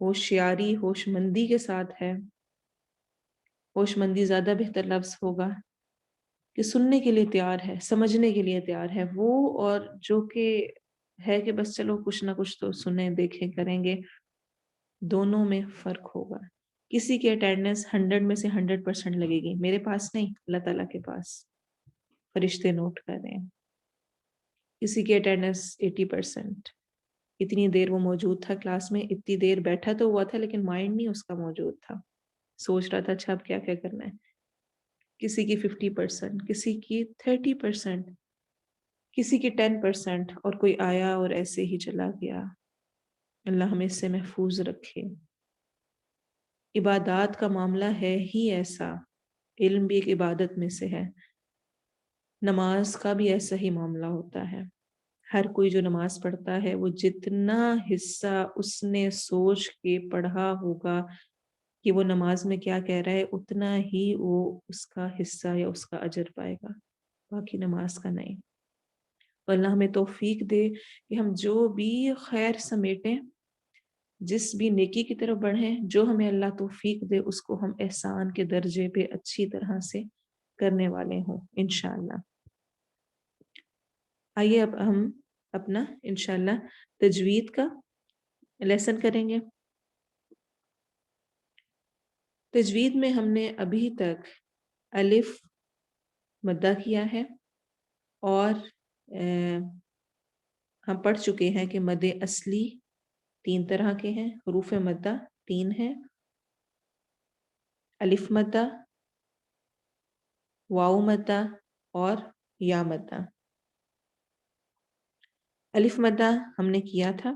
ہوشیاری ہوشمندی کے ساتھ ہے. ہوشمندی زیادہ بہتر لفظ ہوگا کہ سننے کے لیے تیار ہے، سمجھنے کے لیے تیار ہے وہ، اور جو کہ ہے کہ بس چلو کچھ نہ کچھ تو سنیں دیکھیں کریں گے. دونوں میں فرق ہوگا. کسی کی اٹینڈنس 100 میں سے 100% لگے گی، میرے پاس نہیں، اللہ تعالیٰ کے پاس، فرشتے نوٹ کر رہے ہیں. کسی کی اٹینڈنس 80%، اتنی دیر وہ موجود تھا کلاس میں، اتنی دیر بیٹھا تو ہوا تھا لیکن مائنڈ نہیں اس کا موجود تھا، سوچ رہا تھا اچھا اب کیا کیا کرنا ہے. کسی کی 50%، کسی کی 30%، کسی کی 10%، اور کوئی آیا اور ایسے ہی چلا گیا. اللہ ہمیں اس سے محفوظ رکھے. عبادات کا معاملہ ہے ہی ایسا، علم بھی ایک عبادت میں سے ہے، نماز کا بھی ایسا ہی معاملہ ہوتا ہے. ہر کوئی جو نماز پڑھتا ہے وہ جتنا حصہ اس نے سوچ کے پڑھا ہوگا کہ وہ نماز میں کیا کہہ رہا ہے، اتنا ہی وہ اس کا حصہ یا اس کا اجر پائے گا، باقی نماز کا نہیں. تو اللہ ہمیں توفیق دے کہ ہم جو بھی خیر سمیٹیں، جس بھی نیکی کی طرف بڑھیں، جو ہمیں اللہ توفیق دے اس کو ہم احسان کے درجے پہ اچھی طرح سے کرنے والے ہوں انشاءاللہ. آئیے اب ہم اپنا انشاءاللہ تجوید کا لیسن کریں گے. تجوید میں ہم نے ابھی تک الف مدہ کیا ہے، اور ہم پڑھ چکے ہیں کہ مد اصلی 3 طرح کے ہیں، حروف مدہ 3 ہیں، الف مدہ، واو مدہ اور یا مدہ. الف مدہ ہم نے کیا تھا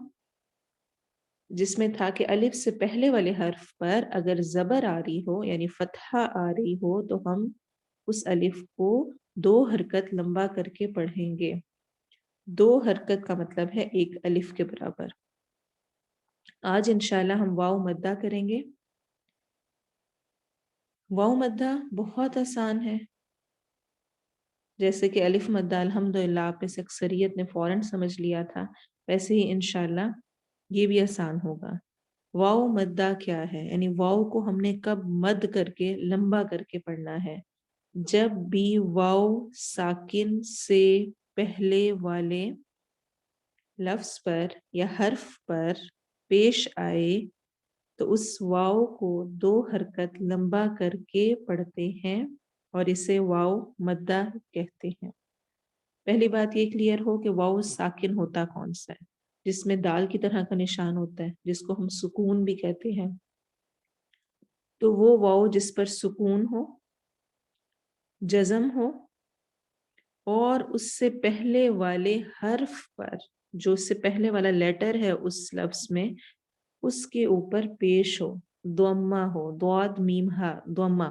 جس میں تھا کہ الف سے پہلے والے حرف پر اگر زبر آ رہی ہو یعنی فتحہ آ رہی ہو تو ہم اس الف کو 2 حرکت لمبا کر کے پڑھیں گے. 2 حرکت کا مطلب ہے 1 الف کے برابر. آج انشاءاللہ ہم واو مدہ کریں گے. واو مدہ بہت آسان ہے، جیسے کہ الف مدہ الحمدللہ آپ میں سے اکثریت نے فوراً سمجھ لیا تھا، ویسے ہی انشاءاللہ یہ بھی آسان ہوگا. واو مدہ کیا ہے؟ یعنی واو کو ہم نے کب مد کر کے لمبا کر کے پڑھنا ہے؟ جب بھی واو ساکن سے پہلے والے لفظ پر یا حرف پر پیش آئے تو اس واو کو 2 حرکت لمبا کر کے پڑھتے ہیں اور اسے واو مدہ کہتے ہیں. پہلی بات یہ کلیئر ہو کہ واو ساکن ہوتا کون سا ہے، جس میں دال کی طرح کا نشان ہوتا ہے، جس کو ہم سکون بھی کہتے ہیں. تو وہ واو جس پر سکون ہو، جزم ہو، اور اس سے پہلے والے حرف پر جو اس سے پہلے والا لیٹر ہے اس لفظ میں، اس کے اوپر پیش ہو، ضمہ ہو، ضاد میم ہا ضمہ،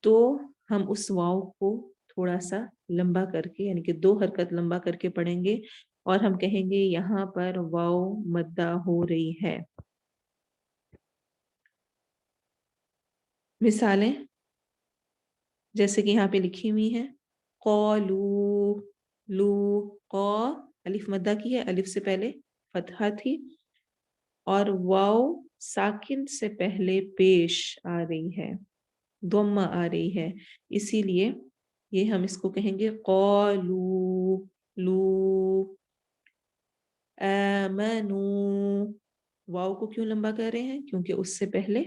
تو ہم اس واو کو تھوڑا سا لمبا کر کے یعنی کہ 2 حرکت لمبا کر کے پڑھیں گے اور ہم کہیں گے یہاں پر واو مدہ ہو رہی ہے. مثالیں جیسے کہ یہاں پہ لکھی ہوئی ہیں، قالو، لو، قا الف مدہ کی ہے، الف سے پہلے فتحہ تھی اور واو ساکن سے پہلے پیش آ رہی ہے، ضمہ آ رہی ہے، اسی لیے یہ ہم اس کو کہیں گے قالو، لو، آمنو. واو کو کیوں لمبا کر رہے ہیں؟ کیونکہ اس سے پہلے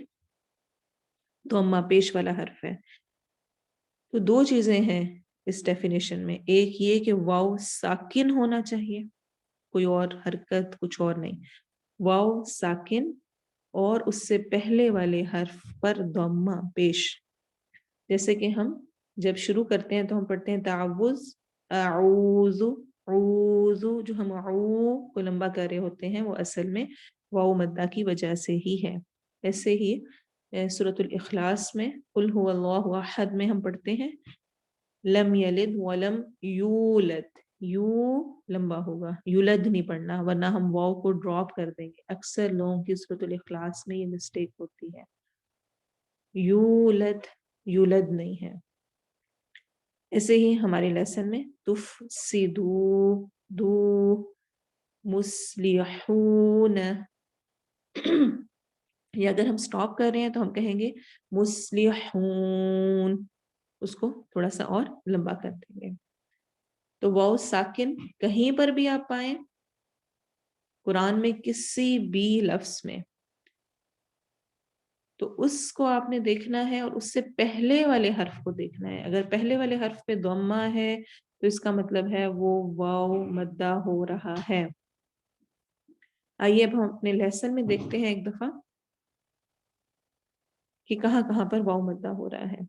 ضمہ پیش والا حرف ہے. تو 2 چیزیں ہیں اس ڈیفینیشن میں، ایک یہ کہ واو ساکن ہونا چاہیے، کوئی اور حرکت کچھ اور نہیں، واو ساکن اور اس سے پہلے والے حرف پر ضمہ پیش. جیسے کہ ہم جب شروع کرتے ہیں تو ہم پڑھتے ہیں تعوذ، اعوذ، عوذ، جو ہم عو کو لمبا کر رہے ہوتے ہیں وہ اصل میں واو مدہ کی وجہ سے ہی ہے. ایسے ہی سورۃ الاخلاص میں قل هو اللہ احد میں ہم پڑھتے ہیں لم یلد ولم یولد، یو لمبا ہوگا، یولد نہیں پڑھنا ورنہ ہم واو کو ڈراپ کر دیں گے. اکثر لوگوں کی سورۃ الاخلاص میں یہ مسٹیک ہوتی ہے، یولد یولد نہیں ہے. ایسے ہی ہمارے لیسن میں تفسدو، دو مصلحون. یا اگر ہم سٹاپ کر رہے ہیں تو ہم کہیں گے مصلحون، اس کو تھوڑا سا اور لمبا کر دیں گے. تو واو ساکن کہیں پر بھی آپ پائیں قرآن میں کسی بھی لفظ میں، تو اس کو آپ نے دیکھنا ہے اور اس سے پہلے والے حرف کو دیکھنا ہے. اگر پہلے والے حرف پہ ضمہ ہے تو اس کا مطلب ہے وہ واو مدہ ہو رہا ہے. آئیے اب ہم اپنے لیسن میں دیکھتے ہیں ایک دفعہ کہ کہاں کہاں پر واو مدہ ہو رہا ہے.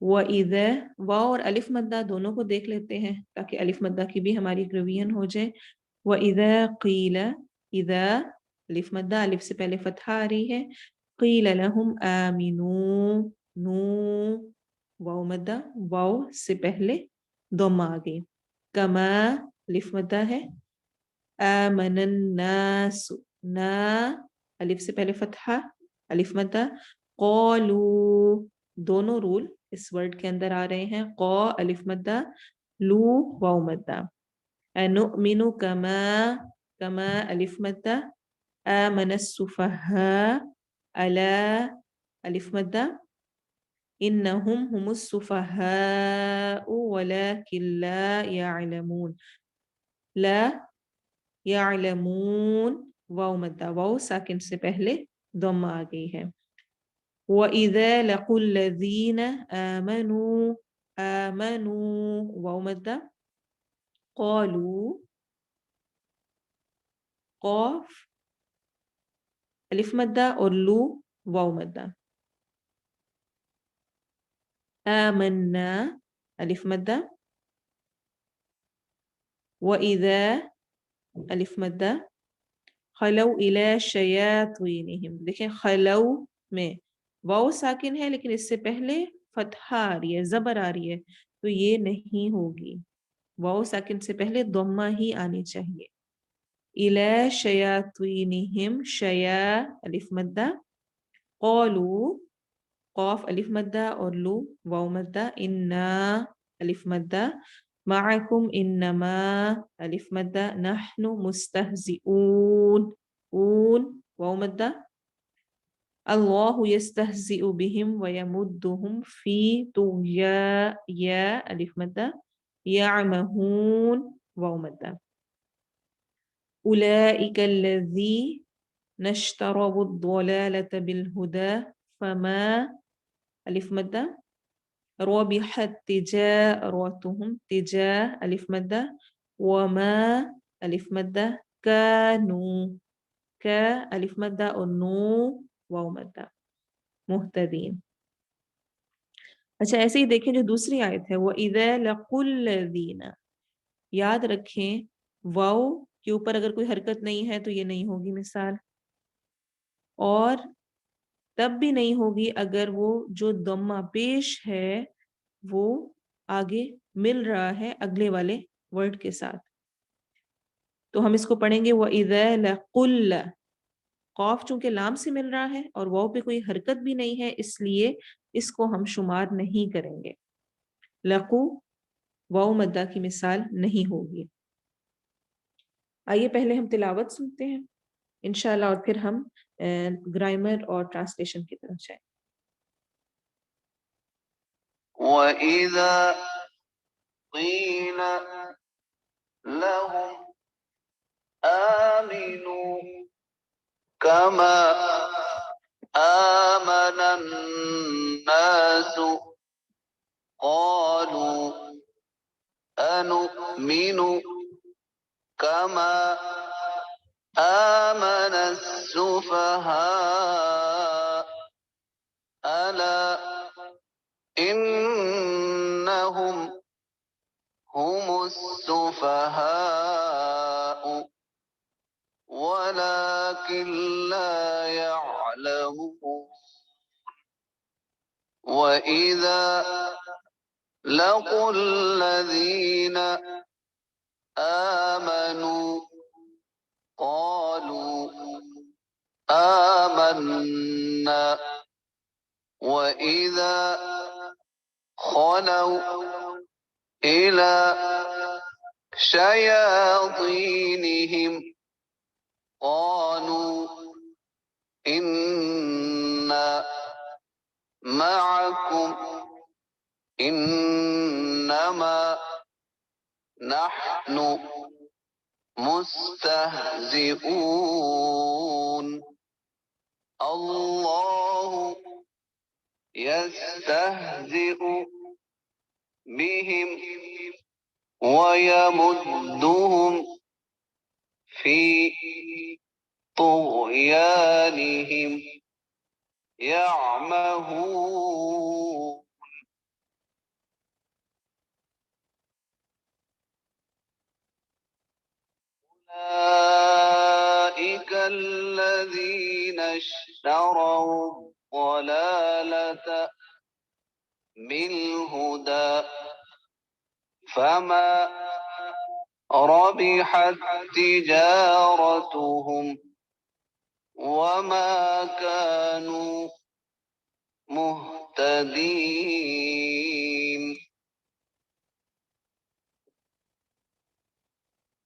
وَإِذَا، واو اور الف مدہ دونوں کو دیکھ لیتے ہیں تاکہ الف مدہ کی بھی ہماری ریویژن ہو جائے. وَإِذَا قِيلَ، اذا الف مدہ، الف سے پہلے فتحہ آ رہی ہے. قِيلَ لَهُمْ آمِنُوا، نو واو مدہ، واو سے پہلے ضمہ آ گئی. کما الف مدہ ہے. آمن الناس، نا الف سے پہلے فتحہ، الف مدہ. قالو، دونوں رول اس ورڈ کے اندر آ رہے ہیں. قا الف مدہ، لو واو مدہ. انؤمن کما، کما الف مدہ. آمن السفہاء، الا الف مدہ. انہم هم السفہاء ولكن لا يعلمون، لا يعلمون واو مدہ، واو ساکن سے پہلے ضمہ آ گئی ہے. وَإِذَا لَقُوا الَّذِينَ آمَنُوا، آمَنُوا واو مدہ. قالوا، قاف الف مدہ اور لو واو مدہ. آمنا الف مدہ. وَإِذَا الف مدہ. خلو إِلَى شَيَاطِينِهِمْ، دیکھیں خلو میں واو ساکن ہے لیکن اس سے پہلے فتحہ آ رہی ہے، زبر آ رہی ہے، تو یہ نہیں ہوگی. واو ساکن سے پہلے ضمہ ہی آنی چاہیے. إِلَى شَيَاطِينِهِمْ، شیا الف مدہ. قالوا قاف الف مدہ اور لو واو مدہ. انا الف مدہ. معکم انما الف مدہ. نحن مستہزئون، اون واو مدہ. اللہ یستہزئ بہم ویمدہم فی طغیا، یا الف مدہ. یعمہون واو مدہ. اولئک الذین اشتروا الضلالة بالہدى فما الف مدہ. ربحت تجارتهم، تجا الف مدہ. وما الف مدہ. كانوا، کا الف مدہ اور نو واو مدہ. مہتدین. اچھا ایسے ہی دیکھیں جو دوسری آیت ہے وَإِذَا لَقُوا الَّذِينَ، یاد رکھیں واو کے اوپر اگر کوئی حرکت نہیں ہے تو یہ نہیں ہوگی مثال، اور تب بھی نہیں ہوگی اگر وہ جو ضمہ پیش ہے وہ آگے مل رہا ہے اگلے والے ورڈ کے ساتھ. تو ہم اس کو پڑھیں گے وَإِذَا لَقُوا، قاف چونکہ لام سے مل رہا ہے اور واو پہ کوئی حرکت بھی نہیں ہے اس لیے اس کو ہم شمار نہیں کریں گے. لقو واو مدہ کی مثال نہیں ہوگی. آئیے پہلے ہم تلاوت سنتے ہیں انشاءاللہ اور پھر ہم گرامر اور ٹرانسلیشن کی طرف جائیں. وَإِذَا قِيلَ لَهُمْ آمِنُوا كَمَا آمَنَ النَّاسُ قَالُوا أَنُؤْمِنُ كَمَا آمَنَ السُّفَهَاءُ أَلَا إِنَّهُمْ هم السفهاء ولكن لا يعلمون. وإذا لقوا الذين آمنوا قالوا آمنا وإذا خلوا إلى شياطينهم قالوا إنا معكم إنما نحن مستهزئون الله يستهزئ بهم ويمدهم في طغيانهم يعمهون أولئك الذين اشتروا الضلالة بالهدى فما ربحت تجارتهم وما كانوا مهتدين.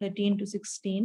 13 to 16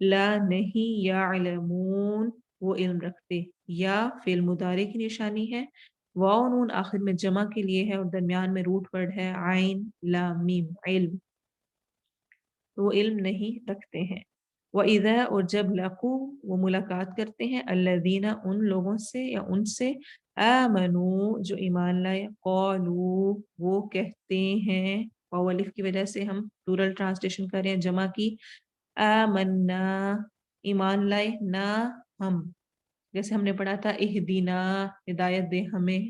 لا نہیں، یعلمون وہ علم رکھتے، یا فعل مضارع کی نشانی ہے، واو نون آخر میں جمع کے لیے ہے اور درمیان میں روٹ ورڈ ہے عین لام میم علم، تو وہ علم نہیں رکھتے ہیں۔ وَإِذَا اور جب لقو وہ ملاقات کرتے ہیں الذین ان لوگوں سے یا ان سے آمنو جو ایمان لائے قالوا وہ کہتے ہیں، واو الف کی وجہ سے ہم پلورل ٹرانسلیشن کر رہے ہیں جمع کی، آمنا ایمان لائے نہ ہم، جیسے ہم نے پڑھا تھا اہدینا ہدایت دے ہمیں،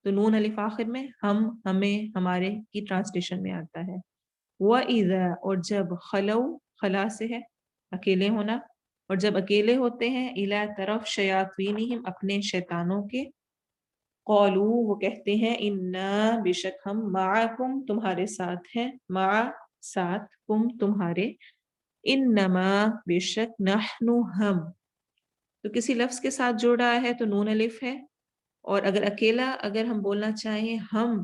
تو نون الف آخر میں ہم ہمیں ہمارے کی ٹرانسلیشن میں آتا ہے۔ وَإِذَا اور جب خلو خلا سے ہے اکیلے ہونا، اور جب اکیلے ہوتے ہیں اِلیٰ طرف شیاطینہم اپنے شیطانوں کے، قالو وہ کہتے ہیں انا بے شک ہم معکم تمہارے ساتھ ہیں، مع ساتھ کم تمہارے، انما بے شک نحن ہم، تو کسی لفظ کے ساتھ جوڑا ہے تو نون الف ہے، اور اگر اکیلا اگر ہم بولنا چاہیں ہم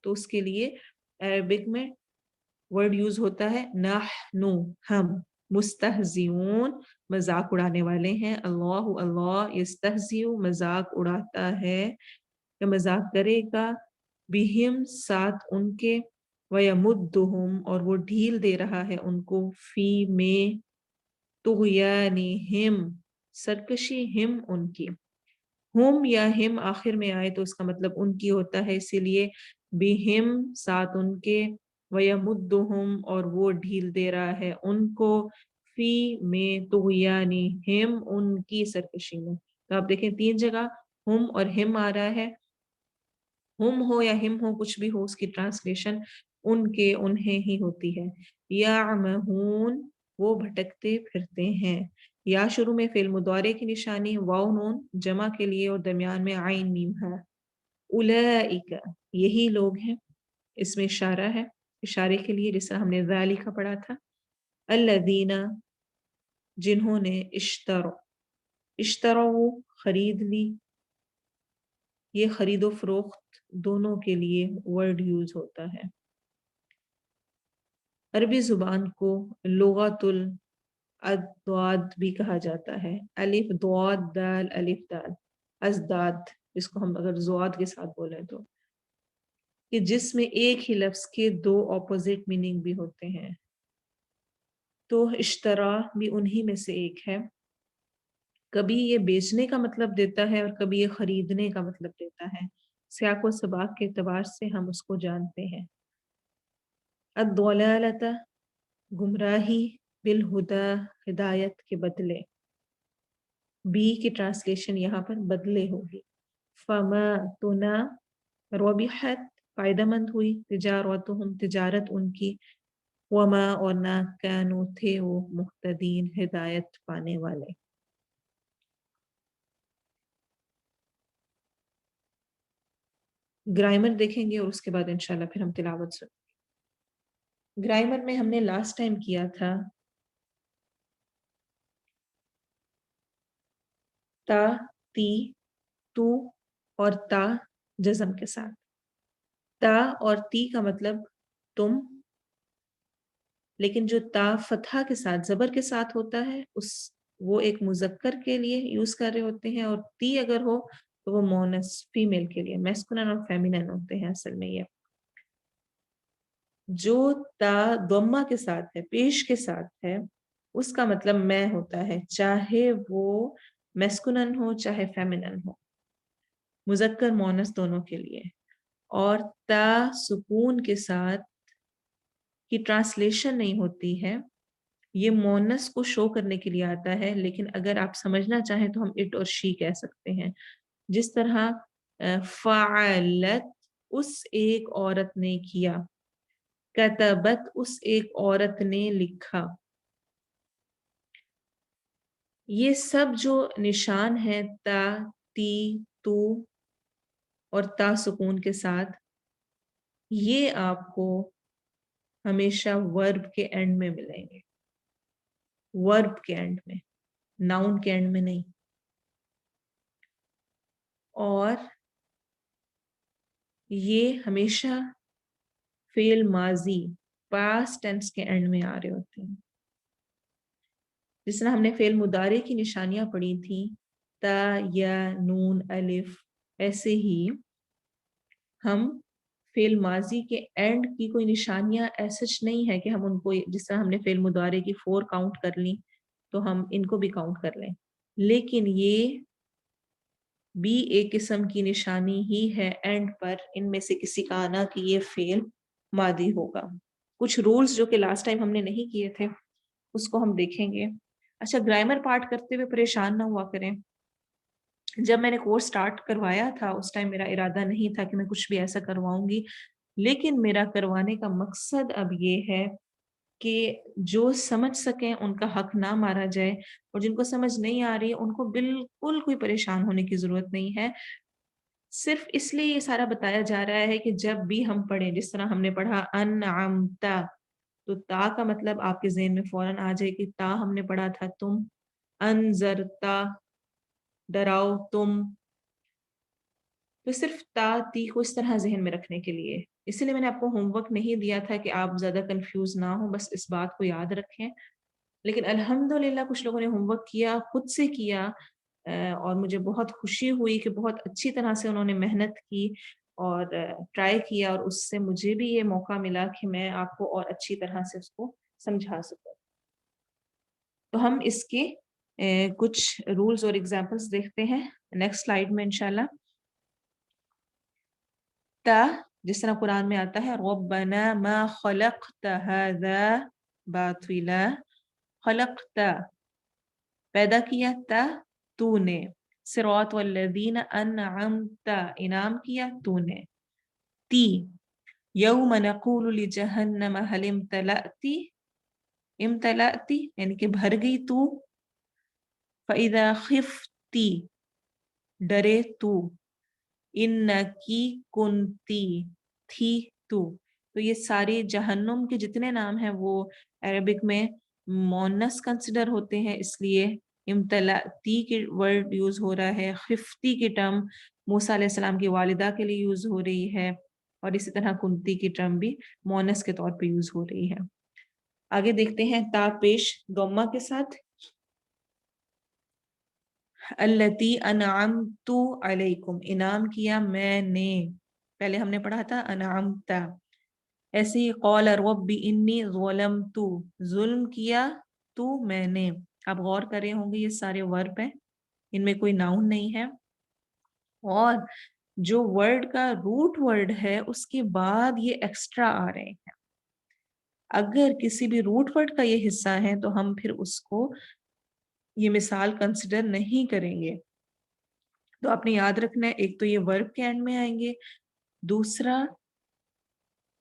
تو اس کے لیے عربک میں ورڈ یوز ہوتا ہے نحنو ہم، مستہزئون مذاق اڑانے والے ہیں، اللہ اللہ یستہزئ مذاق اڑاتا ہے یا مذاق کرے گا، بہم ساتھ ان کے، ویمدہم اور وہ ڈھیل دے رہا ہے ان کو، فی میں طغیانہم سرکشی ہم ان کی، ہم یا ہم آخر میں آئے تو اس کا مطلب ان کی ہوتا ہے، اسی لیے بہم ساتھ ان کے، ویمدہم اور وہ ڈھیل دے رہا ہے ان کو، فی میں طغیانہم ان کی سرکشی میں، تو آپ دیکھیں تین جگہ ہم اور ہم آ رہا ہے، ہم ہو یا ہم ہو کچھ بھی ہو اس کی ٹرانسلیشن ان کے انہیں ہی ہوتی ہے۔ یعمہون وہ بھٹکتے پھرتے ہیں، یا شروع میں فعل مضارع کی نشانی واو نون جمع کے لیے اور درمیان میں عین میم ہے، اولئک یہی لوگ ہیں، اس میں اشارہ ہے اشارے کے لیے جس طرح ہم نے ذالک پڑھا تھا، الذین جنہوں نے اشتروا خرید لی، یہ خرید و فروخت دونوں کے لیے ورڈ یوز ہوتا ہے۔ عربی زبان کو لغت الادواد بھی کہا جاتا ہے، الف دواد دال الف دال، ازداد جس کو ہم اگر زواد کے ساتھ بولیں تو، کہ جس میں ایک ہی لفظ کے دو اپوزٹ میننگ بھی ہوتے ہیں، تو اشترا بھی انہی میں سے ایک ہے، کبھی یہ بیچنے کا مطلب دیتا ہے اور کبھی یہ خریدنے کا مطلب دیتا ہے، سیاق و سباق کے اعتبار سے ہم اس کو جانتے ہیں۔ الضلالۃ گمراہی، بالہدا ہدایت کے بدلے، بی کی ٹرانسلیشن یہاں پر بدلے ہوگی، فما تنا ربحت فائدہ مند ہوئی، تجارتہم تجارت ان کی، وما اور نہ کانوا تھے وہ مہتدین ہدایت پانے والے۔ گرامر دیکھیں گے اور اس کے بعد انشاءاللہ پھر ہم تلاوت سنیں گے۔ گرامر میں ہم نے لاسٹ ٹائم کیا تھا تا، تی، تو اور تا جزم کے ساتھ، تا اور تی کا مطلب تم، لیکن جو تا فتحہ کے ساتھ زبر کے ساتھ ہوتا ہے اس وہ ایک مذکر کے لیے یوز کر رہے ہوتے ہیں، اور تی اگر ہو تو وہ مونس فیمیل کے لیے، میسکولن اور فیمینن ہوتے ہیں اصل میں۔ یہ جو تا ضمہ کے ساتھ ہے پیش کے ساتھ ہے اس کا مطلب میں ہوتا ہے، چاہے وہ میسکولن ہو چاہے فیمینن ہو، مذکر مونس دونوں کے لیے۔ اور تا سکون کے ساتھ کی ٹرانسلیشن نہیں ہوتی ہے، یہ مونس کو شو کرنے کے لیے آتا ہے، لیکن اگر آپ سمجھنا چاہیں تو ہم اٹ اور شی کہہ سکتے ہیں، جس طرح فعلت اس ایک عورت نے کیا، کتبت اس ایک عورت نے لکھا، یہ سب جو نشان ہے تا، تی، تو اور تا سکون کے ساتھ، یہ آپ کو ہمیشہ ورب کے اینڈ میں ملیں گے، ورب کے اینڈ میں، ناؤن کے اینڈ میں نہیں۔ اور یہ ہمیشہ فعل ماضی پاسٹ ٹینس کے اینڈ میں آ رہے ہوتے ہیں۔ جس طرح ہم نے فعل مضارع کی نشانیاں پڑھی تھیں، تا، یا، نون، الف، ایسے ہی ہم فعل ماضی کے اینڈ کی کوئی نشانیاں ایسچ نہیں ہے کہ ہم ان کو جس طرح ہم نے فعل مضارع کی 4 کاؤنٹ کر لی تو ہم ان کو بھی کاؤنٹ کر لیں، لیکن یہ بھی ایک قسم کی نشانی ہی ہے اینڈ پر ان میں سے کسی کا آنا کہ یہ فعل ماضی ہوگا۔ کچھ رولز جو کہ لاسٹ ٹائم ہم نے نہیں کیے تھے اس کو ہم دیکھیں گے۔ اچھا، گرامر پارٹ کرتے ہوئے پریشان نہ ہوا کریں، جب میں نے کورس سٹارٹ کروایا تھا اس ٹائم میرا ارادہ نہیں تھا کہ میں کچھ بھی ایسا کرواؤں گی، لیکن میرا کروانے کا مقصد اب یہ ہے کہ جو سمجھ سکیں ان کا حق نہ مارا جائے، اور جن کو سمجھ نہیں آ رہی ہے ان کو بالکل کوئی پریشان ہونے کی ضرورت نہیں ہے۔ صرف اس لیے یہ سارا بتایا جا رہا ہے کہ جب بھی ہم پڑھیں، جس طرح ہم نے پڑھا انعمتا، تو تا کا مطلب آپ کے ذہن میں فوراً آ جائے کہ تا ہم نے پڑھا تھا تم، انذرتا ڈراؤ تم، تو صرف تا تی کو اس طرح ذہن میں رکھنے کے لیے، اسی لیے میں نے آپ کو ہوم ورک نہیں دیا تھا کہ آپ زیادہ کنفیوز نہ ہوں، بس اس بات کو یاد رکھیں۔ لیکن الحمدللہ کچھ لوگوں نے ہوم ورک کیا، خود سے کیا، اور مجھے بہت خوشی ہوئی کہ بہت اچھی طرح سے انہوں نے محنت کی اور ٹرائی کیا، اور اس سے مجھے بھی یہ موقع ملا کہ میں آپ کو اور اچھی طرح سے اس کو سمجھا سکوں۔ تو ہم اس کے کچھ رولز اور ایگزامپلس دیکھتے ہیں نیکسٹ سلائیڈ میں انشاءاللہ۔ تا، جس طرح قرآن میں آتا ہے ربنا ما خلقت هذا باطلا، خلقت پیدا کیا، تا تو نے، صراط والذین انعمت انعام کیا تو نے، تی یوم نقول لجہنم هل امتلأتی، امتلأتی یعنی کہ بھر گئی تو، فَإِذَا خِفْتِ ڈرے تو، انکی کنتی تھی تو یہ ساری جہنم کے جتنے نام ہیں وہ عربک میں مونس کنسیڈر ہوتے ہیں، اس لیے امتلاتی کے ورڈ یوز ہو رہا ہے، خفتی کی ٹرم موسیٰ علیہ السلام کی والدہ کے لیے یوز ہو رہی ہے، اور اسی طرح کنتی کی ٹرم بھی مونس کے طور پہ یوز ہو رہی ہے۔ آگے دیکھتے ہیں تا پیش ضمہ کے ساتھ، التی انعمت علیکم انعام کیا میں نے، پہلے ہم نے پڑھا تھا انعمتا، ایسے ہی قال رب انی ظلمت ظلم کیا تو میں نے، آپ غور کر رہے ہوں گے یہ سارے ورب ہیں، ان میں کوئی ناؤن نہیں ہے، اور جو ورڈ کا روٹ ورڈ ہے اس کے بعد یہ ایکسٹرا آ رہے ہیں، اگر کسی بھی روٹ ورڈ کا یہ حصہ ہے تو ہم پھر اس کو یہ مثال کنسیڈر نہیں کریں گے، تو آپ نے یاد رکھنا ہے ایک تو یہ ورب کے اینڈ میں آئیں گے، دوسرا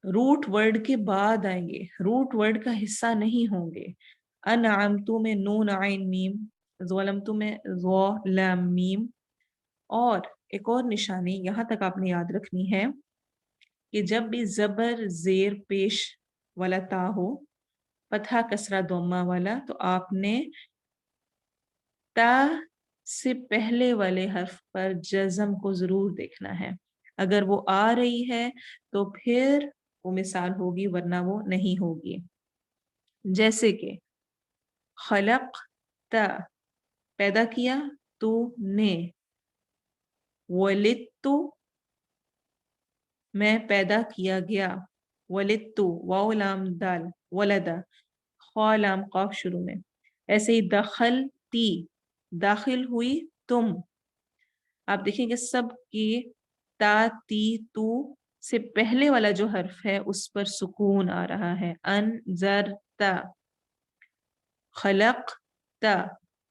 روٹ ورڈ کے بعد آئیں گے، روٹ ورڈ کا حصہ نہیں ہوں گے۔ انعمتو میں نون عین میم، ظلمتو میں ظو لام میم، اور ایک اور نشانی یہاں تک آپ نے یاد رکھنی ہے کہ جب بھی زبر زیر پیش والا تا ہو، فتحہ کسرہ ضمہ والا، تو آپ نے تا سے پہلے والے حرف پر جزم کو ضرور دیکھنا ہے، اگر وہ آ رہی ہے تو پھر وہ مثال ہوگی ورنہ وہ نہیں ہوگی، جیسے کہ خلق تا پیدا کیا تو نے، ولدت میں پیدا کیا گیا، ولدت واو لام دال ولدا، خا لام قاف شروع میں، ایسے ہی دخلتی داخل ہوئی تم، آپ دیکھیں گے سب کی تا تی تو سے پہلے والا جو حرف ہے اس پر سکون آ رہا ہے، انذرتا خلقتا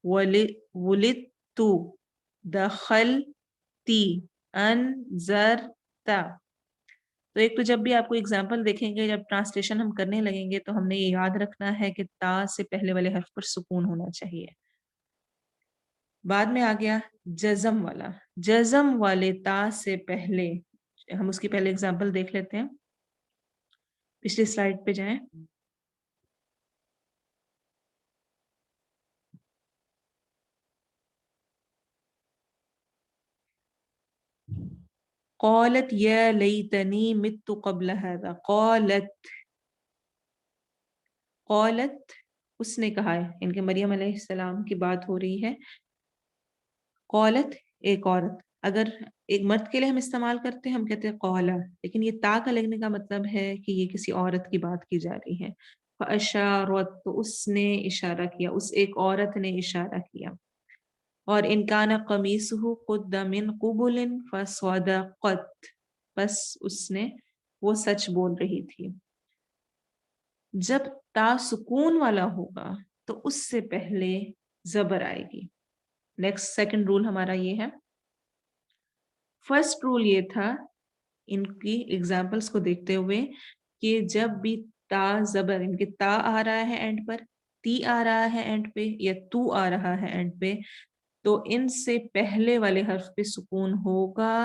ولدت دخلتی انذرتا، تو ایک تو جب بھی آپ کو اگزامپل دیکھیں گے، جب ٹرانسلیشن ہم کرنے لگیں گے تو ہم نے یہ یاد رکھنا ہے کہ تا سے پہلے والے حرف پر سکون ہونا چاہیے۔ بعد میں آ گیا جزم والا، جزم والے تا سے پہلے ہم اس کی پہلے اگزامپل دیکھ لیتے ہیں، پچھلی سلائیڈ پہ جائیں۔ قالت یا لیتنی مت قبل هذا، قالت، قالت اس نے کہا ہے، ان کے مریم علیہ السلام کی بات ہو رہی ہے. قولت ایک عورت، اگر ایک مرد کے لیے ہم استعمال کرتے ہیں ہم کہتے ہیں قولا، لیکن یہ تا کا لگنے کا مطلب ہے کہ یہ کسی عورت کی بات کی جا رہی ہے. فاشارت، تو اس نے اشارہ کیا، اس ایک عورت نے اشارہ کیا. اور ان کان قمیصہ قد من قبل فصدقت، بس اس نے وہ سچ بول رہی تھی. جب تا سکون والا ہوگا تو اس سے پہلے زبر آئے گی. نیکسٹ سیکنڈ رول ہمارا یہ ہے. فرسٹ رول یہ تھا ان کی ایگزامپلس کو دیکھتے ہوئے کہ جب بھی تا زبر، ان کے تا آ رہا ہے اینڈ پر، تی آ رہا ہے اینڈ پہ، یا تو آ رہا ہے اینڈ پہ، تو ان سے پہلے والے حرف پہ سکون ہوگا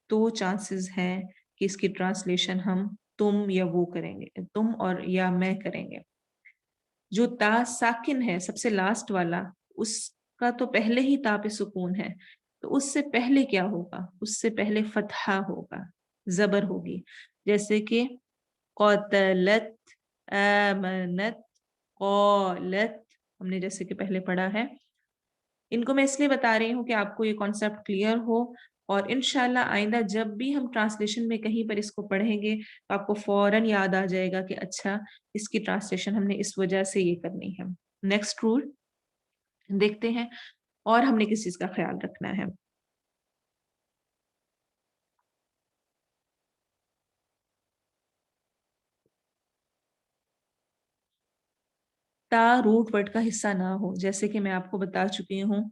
تو چانسز ہیں کہ اس کی ٹرانسلیشن ہم تم یا وہ کریں گے، تم اور یا میں کریں گے. جو تا ساکن ہے سب سے لاسٹ والا، اس کا تو پہلے ہی تا پہ سکون ہے، تو اس سے پہلے کیا ہوگا؟ اس سے پہلے فتحہ ہوگا، زبر ہوگی. جیسے کہ قتلت، آمنت، قالت، ہم نے جیسے کہ پہلے پڑھا ہے. ان کو میں اس لیے بتا رہی ہوں کہ آپ کو یہ کانسیپٹ کلیئر ہو، اور انشاءاللہ آئندہ جب بھی ہم ٹرانسلیشن میں کہیں پر اس کو پڑھیں گے تو آپ کو فوراً یاد آ جائے گا کہ اچھا اس کی ٹرانسلیشن ہم نے اس وجہ سے یہ کرنی ہے. نیکسٹ رول دیکھتے ہیں، اور ہم نے کس چیز کا خیال رکھنا ہے. تا روٹ ورڈ کا حصہ نہ ہو، جیسے کہ میں آپ کو بتا چکی ہوں،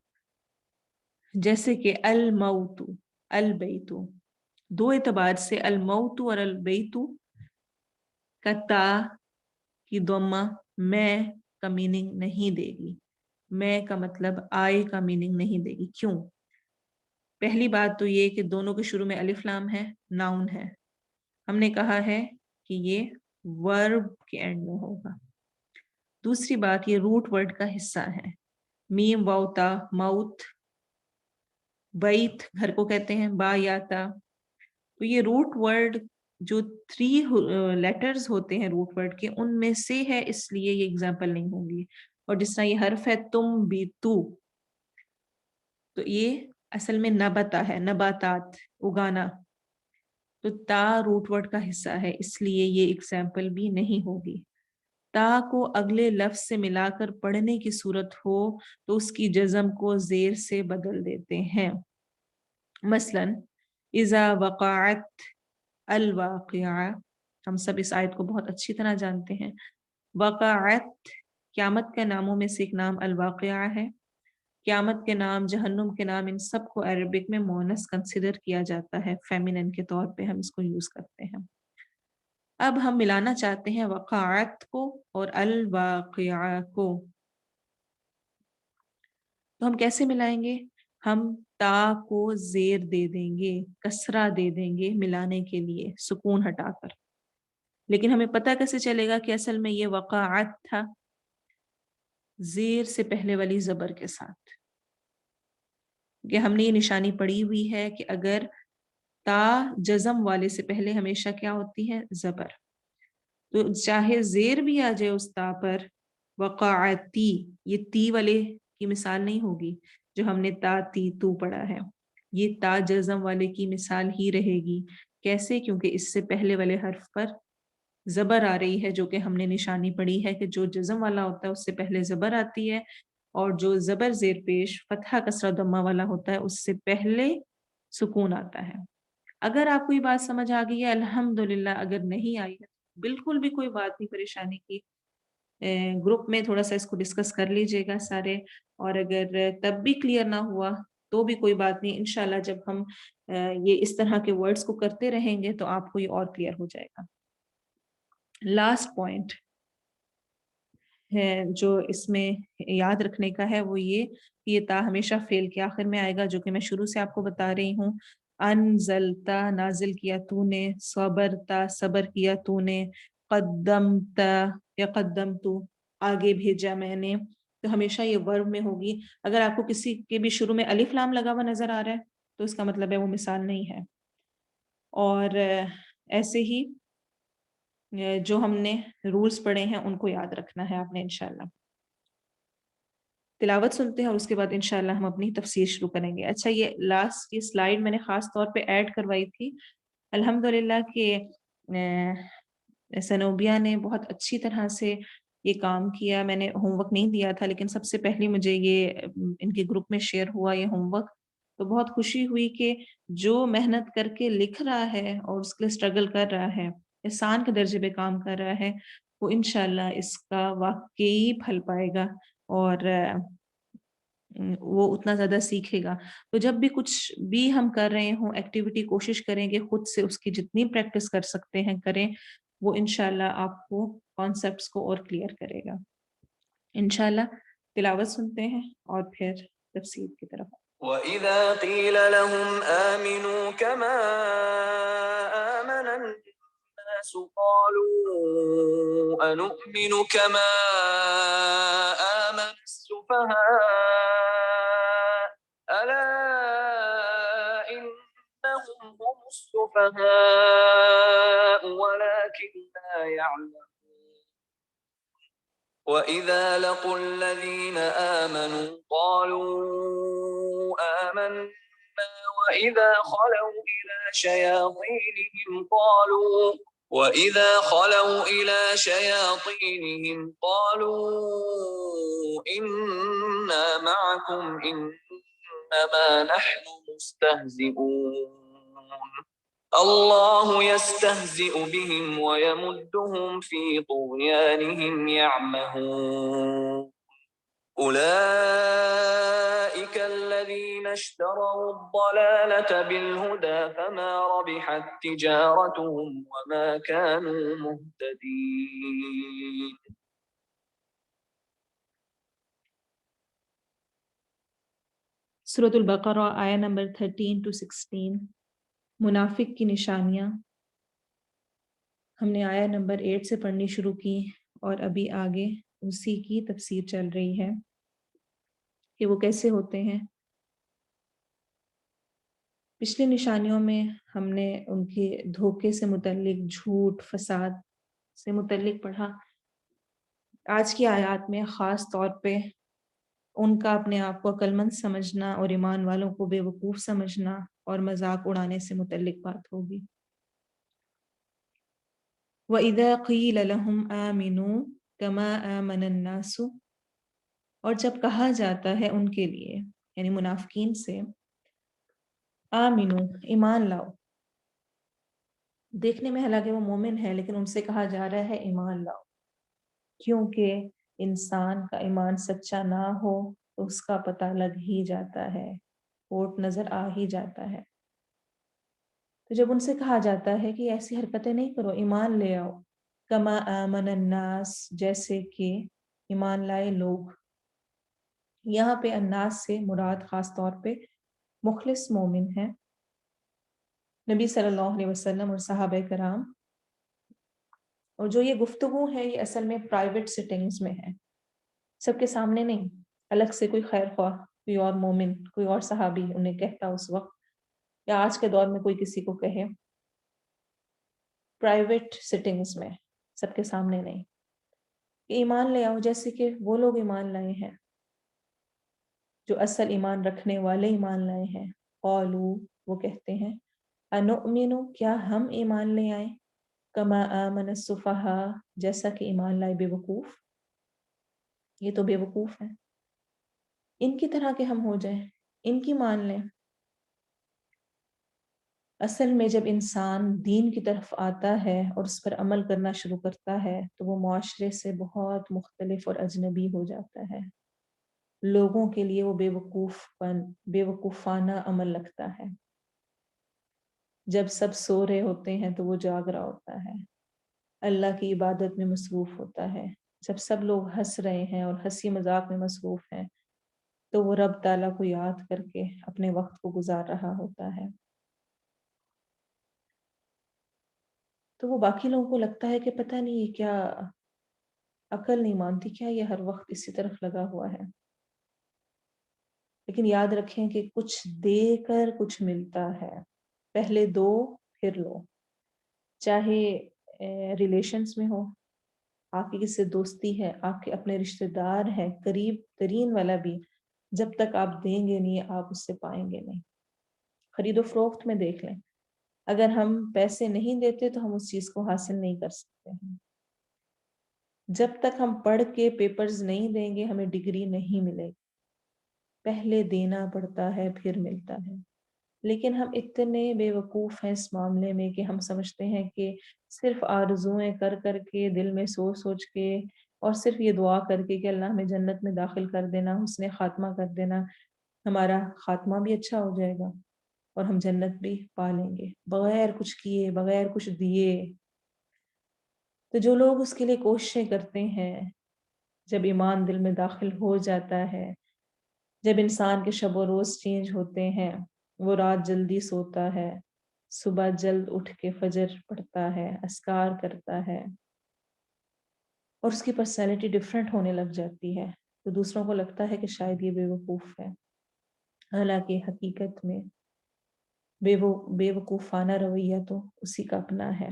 جیسے کہ الموت، البیت، دو اعتبار سے الموت اور البیت کا تا کی ضمہ میں کا میننگ نہیں دے گی. میں کا مطلب آئے کا میننگ نہیں دے گی. کیوں؟ پہلی بات تو یہ کہ دونوں کے شروع میں الف لام ہے، ناؤن ہے. ہم نے کہا ہے کہ یہ ورب کے اینڈ میں ہوگا. دوسری بات، یہ روٹ ورڈ کا حصہ ہے. میم واو تا، موت، بیت گھر کو کہتے ہیں، با یا تا. تو یہ روٹ ورڈ جو 3 لیٹرز ہوتے ہیں روٹ ورڈ کے، ان میں سے ہے، اس لیے یہ ایگزامپل نہیں ہوگی. اور جس طرح یہ حرف ہے تم بھی تو یہ اصل میں نبتا ہے، نباتات، اگانا. تو تا روٹ ورڈ کا حصہ ہے، اس لیے یہ ایگزامپل بھی نہیں ہوگی. تا کو اگلے لفظ سے ملا کر پڑھنے کی صورت ہو تو اس کی جزم کو زیر سے بدل دیتے ہیں. مثلا اذا وقعت الواقعہ، ہم سب اس آیت کو بہت اچھی طرح جانتے ہیں. وقعت قیامت کے ناموں میں سے ایک نام الواقعہ ہے. قیامت کے نام، جہنم کے نام، ان سب کو عربک میں مونس کنسیڈر کیا جاتا ہے، فیمینن کے طور پہ ہم اس کو یوز کرتے ہیں. اب ہم ملانا چاہتے ہیں وقعت کو اور الواقعہ کو، تو ہم کیسے ملائیں گے؟ ہم تا کو زیر دے دیں گے، کسرہ دے دیں گے ملانے کے لیے، سکون ہٹا کر. لیکن ہمیں پتہ کیسے چلے گا کہ اصل میں یہ وقعت تھا؟ زیر سے پہلے والی زبر کے ساتھ. کہ ہم نے یہ نشانی پڑھی ہوئی ہے کہ اگر تا جزم والے سے پہلے ہمیشہ کیا ہوتی ہے؟ زبر. تو چاہے زیر بھی آ جائے اس تا پر، وقعتی، یہ تی والے کی مثال نہیں ہوگی جو ہم نے تا تی تو پڑھا ہے. یہ تا جزم والے کی مثال ہی رہے گی. کیسے؟ کیونکہ اس سے پہلے والے حرف پر زبر آ رہی ہے، جو کہ ہم نے نشانی پڑھی ہے کہ جو جزم والا ہوتا ہے اس سے پہلے زبر آتی ہے، اور جو زبر زیر پیش فتحہ کسرہ ضمہ والا ہوتا ہے اس سے پہلے سکون آتا ہے. اگر آپ کو یہ بات سمجھ آ گئی ہے الحمدللہ، اگر نہیں آئی ہے بالکل بھی کوئی بات نہیں پریشانی کی. گروپ میں تھوڑا سا اس کو ڈسکس کر لیجئے گا سارے، اور اگر تب بھی کلیئر نہ ہوا تو بھی کوئی بات نہیں، انشاءاللہ جب ہم یہ اس طرح کے ورڈز کو کرتے رہیں گے تو آپ کو یہ اور کلیئر ہو جائے گا. لاسٹ پوائنٹ ہے جو اس میں یاد رکھنے کا ہے وہ یہ تا ہمیشہ فعل کے آخر میں آئے گا، جو کہ میں شروع سے آپ کو بتا رہی ہوں. انزلتا، نازل کیا تو نے، صبرتا، صبر کیا تو نے، قدمتا یا قدمتو، آگے بھیجا میں نے. تو ہمیشہ یہ ورب میں ہوگی. اگر آپ کو کسی کے بھی شروع میں الف لام لگا ہوا نظر آ رہا ہے تو اس کا مطلب ہے وہ مثال نہیں ہے. اور ایسے ہی جو ہم نے رولز پڑھے ہیں ان کو یاد رکھنا ہے آپ نے انشاءاللہ. تلاوت سنتے ہیں اور اس کے بعد انشاءاللہ ہم اپنی تفسیر شروع کریں گے. اچھا، یہ لاسٹ کی سلائیڈ میں نے خاص طور پہ ایڈ کروائی تھی. الحمدللہ کہ سنوبیا نے بہت اچھی طرح سے یہ کام کیا. میں نے ہوم ورک نہیں دیا تھا لیکن سب سے پہلے مجھے یہ ان کے گروپ میں شیئر ہوا یہ ہوم ورک، تو بہت خوشی ہوئی کہ جو محنت کر کے لکھ رہا ہے اور اس کے لیے اسٹرگل کر رہا ہے، احسان کے درجے پہ کام کر رہا ہے، وہ انشاءاللہ اس کا واقعی پھل پائے گا اور وہ اتنا زیادہ سیکھے گا. تو جب بھی کچھ بھی ہم کر رہے ہوں ایکٹیویٹی، کوشش کریں گے خود سے اس کی جتنی پریکٹس کر سکتے ہیں کریں. وہ انشاءاللہ آپ کو کانسیپٹس کو اور کلیئر کرے گا. انشاءاللہ تلاوت سنتے ہیں اور پھر تفسیر کی طرف. وَإِذَا قِيلَ لَهُمْ آمِنُوا كَمَا آمَنَ النَّاسُ قَالُوا أَنُؤْمِنُ كَمَا آمَنَ السُّفَهَاءُ أَلَا إِنَّهُمْ هُمُ السُّفَهَاءُ وَلَكِنْ لَا يَعْلَمُونَ. وَإِذَا لَقُوا الَّذِينَ آمَنُوا قَالُوا آمَنَّا وَإِذَا خَلَوْا إِلَى شَيَاطِينِهِمْ قَالُوا إِنَّا مَعَكُمْ إِنَّمَا نَحْنُ مُسْتَهْزِئُونَ. اللہ يستہزئ بهم ويمدهم في طغيانهم يعمهون. أولئك الذين اشتروا الضلالة بالهدى فما ربحت تجارتهم وما كانوا مهتدين. سورۃ البقرہ آیہ نمبر 13 to 16. منافق کی نشانیاں. ہم نے آیہ نمبر 8 سے پڑھنی شروع کی اور ابھی آگے اسی کی تفسیر چل رہی ہے کہ وہ کیسے ہوتے ہیں. پچھلی نشانیوں میں ہم نے ان کے دھوکے سے متعلق، جھوٹ، فساد سے متعلق پڑھا. آج کی آیات میں خاص طور پہ ان کا اپنے آپ کو عقل مند سمجھنا اور ایمان والوں کو بے وقوف سمجھنا اور مذاق اڑانے سے متعلق بات ہوگی. وَإِذَا قِيلَ لَهُمْ آمِنُوا كَمَا آمَنَ النَّاسُ، اور جب کہا جاتا ہے ان کے لیے یعنی منافقین سے، آمنو، ایمان لاؤ. دیکھنے میں حالانکہ وہ مومن ہے لیکن ان سے کہا جا رہا ہے ایمان لاؤ، کیونکہ انسان کا ایمان سچا نہ ہو تو اس کا پتہ لگ ہی جاتا ہے، کوٹ نظر آ ہی جاتا ہے. تو جب ان سے کہا جاتا ہے کہ ایسی حرکتیں نہیں کرو، ایمان لے آؤ، کما آمن الناس، جیسے کہ ایمان لائے لوگ. یہاں پہ الناس سے مراد خاص طور پہ مخلص مومن ہیں، نبی صلی اللہ علیہ وسلم اور صحابہ کرام. اور جو یہ گفتگو ہے یہ اصل میں پرائیویٹ سیٹنگز میں ہے، سب کے سامنے نہیں. الگ سے کوئی خیر خواہ، کوئی اور مومن، کوئی اور صحابی انہیں کہتا اس وقت، یا آج کے دور میں کوئی کسی کو کہے، پرائیویٹ سیٹنگز میں، سب کے سامنے نہیں، کہ ایمان لے آؤ جیسے کہ وہ لوگ ایمان لائے ہیں جو اصل ایمان رکھنے والے ایمان لائے ہیں. قالو، وہ کہتے ہیں، انؤمن، کیا ہم ایمان لے آئیں، کما آمن السفہاء، جیسا کہ ایمان لائے بے وقوف. یہ تو بے وقوف ہیں، ان کی طرح کہ ہم ہو جائیں، ان کی مان لیں. اصل میں جب انسان دین کی طرف آتا ہے اور اس پر عمل کرنا شروع کرتا ہے تو وہ معاشرے سے بہت مختلف اور اجنبی ہو جاتا ہے. لوگوں کے لیے وہ بے وقوفانہ عمل لگتا ہے. جب سب سو رہے ہوتے ہیں تو وہ جاگ رہا ہوتا ہے، اللہ کی عبادت میں مصروف ہوتا ہے. جب سب لوگ ہنس رہے ہیں اور ہنسی مذاق میں مصروف ہیں تو وہ رب تعالیٰ کو یاد کر کے اپنے وقت کو گزار رہا ہوتا ہے. تو وہ باقی لوگوں کو لگتا ہے کہ پتہ نہیں یہ کیا عقل نہیں مانتی، کیا یہ ہر وقت اسی طرف لگا ہوا ہے. لیکن یاد رکھیں کہ کچھ دے کر کچھ ملتا ہے، پہلے دو پھر لو. چاہے ریلیشنز میں ہو، آپ کی کسی سے دوستی ہے، آپ کے اپنے رشتہ دار ہیں، قریب ترین والا بھی، جب تک آپ دیں گے نہیں آپ اس سے پائیں گے نہیں۔ خرید و فروخت میں دیکھ لیں، اگر ہم پیسے نہیں دیتے تو ہم اس چیز کو حاصل نہیں کر سکتے ہیں۔ جب تک ہم پڑھ کے پیپرز نہیں دیں گے ہمیں ڈگری نہیں ملے گی، پہلے دینا پڑتا ہے پھر ملتا ہے۔ لیکن ہم اتنے بے وقوف ہیں اس معاملے میں کہ ہم سمجھتے ہیں کہ صرف آرزویں کر کر کے، دل میں سوچ سوچ کے، اور صرف یہ دعا کر کے کہ اللہ ہمیں جنت میں داخل کر دینا، حسن خاتمہ کر دینا، ہمارا خاتمہ بھی اچھا ہو جائے گا اور ہم جنت بھی پا لیں گے، بغیر کچھ کیے، بغیر کچھ دیے۔ تو جو لوگ اس کے لیے کوششیں کرتے ہیں، جب ایمان دل میں داخل ہو جاتا ہے، جب انسان کے شب و روز چینج ہوتے ہیں، وہ رات جلدی سوتا ہے، صبح جلد اٹھ کے فجر پڑھتا ہے، اذکار کرتا ہے، اور اس کی پرسنالٹی ڈفرینٹ ہونے لگ جاتی ہے، تو دوسروں کو لگتا ہے کہ شاید یہ بے وقوف ہے، حالانکہ حقیقت میں بے وقوفانہ رویہ تو اسی کا اپنا ہے۔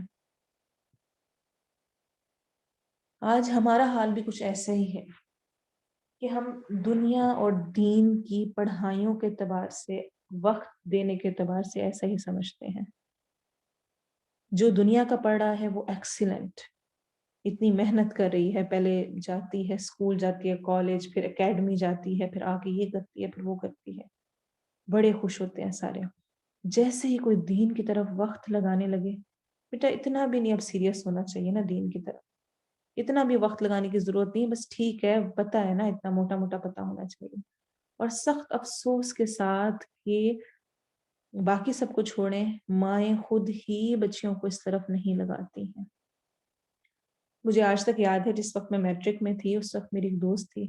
آج ہمارا حال بھی کچھ ایسا ہی ہے کہ ہم دنیا اور دین کی پڑھائیوں کے اعتبار سے، وقت دینے کے اعتبار سے ایسا ہی سمجھتے ہیں۔ جو دنیا کا پڑھ رہا ہے وہ ایکسیلنٹ، اتنی محنت کر رہی ہے، پہلے جاتی ہے اسکول، جاتی ہے کالج، پھر اکیڈمی جاتی ہے، پھر آ کے یہ کرتی ہے، پھر وہ کرتی ہے، بڑے خوش ہوتے ہیں سارے۔ جیسے ہی کوئی دین کی طرف وقت لگانے لگے، بیٹا اتنا بھی نہیں اب سیریس ہونا چاہیے نا دین کی طرف، اتنا بھی وقت لگانے کی ضرورت نہیں، بس ٹھیک ہے پتہ ہے نا، اتنا موٹا موٹا پتہ ہونا چاہیے۔ اور سخت افسوس کے ساتھ کہ باقی سب کو چھوڑیں، مائیں خود ہی بچیوں کو اس طرف نہیں لگاتی ہیں۔ مجھے آج تک یاد ہے جس وقت میں میٹرک میں تھی، اس وقت میری ایک دوست تھی،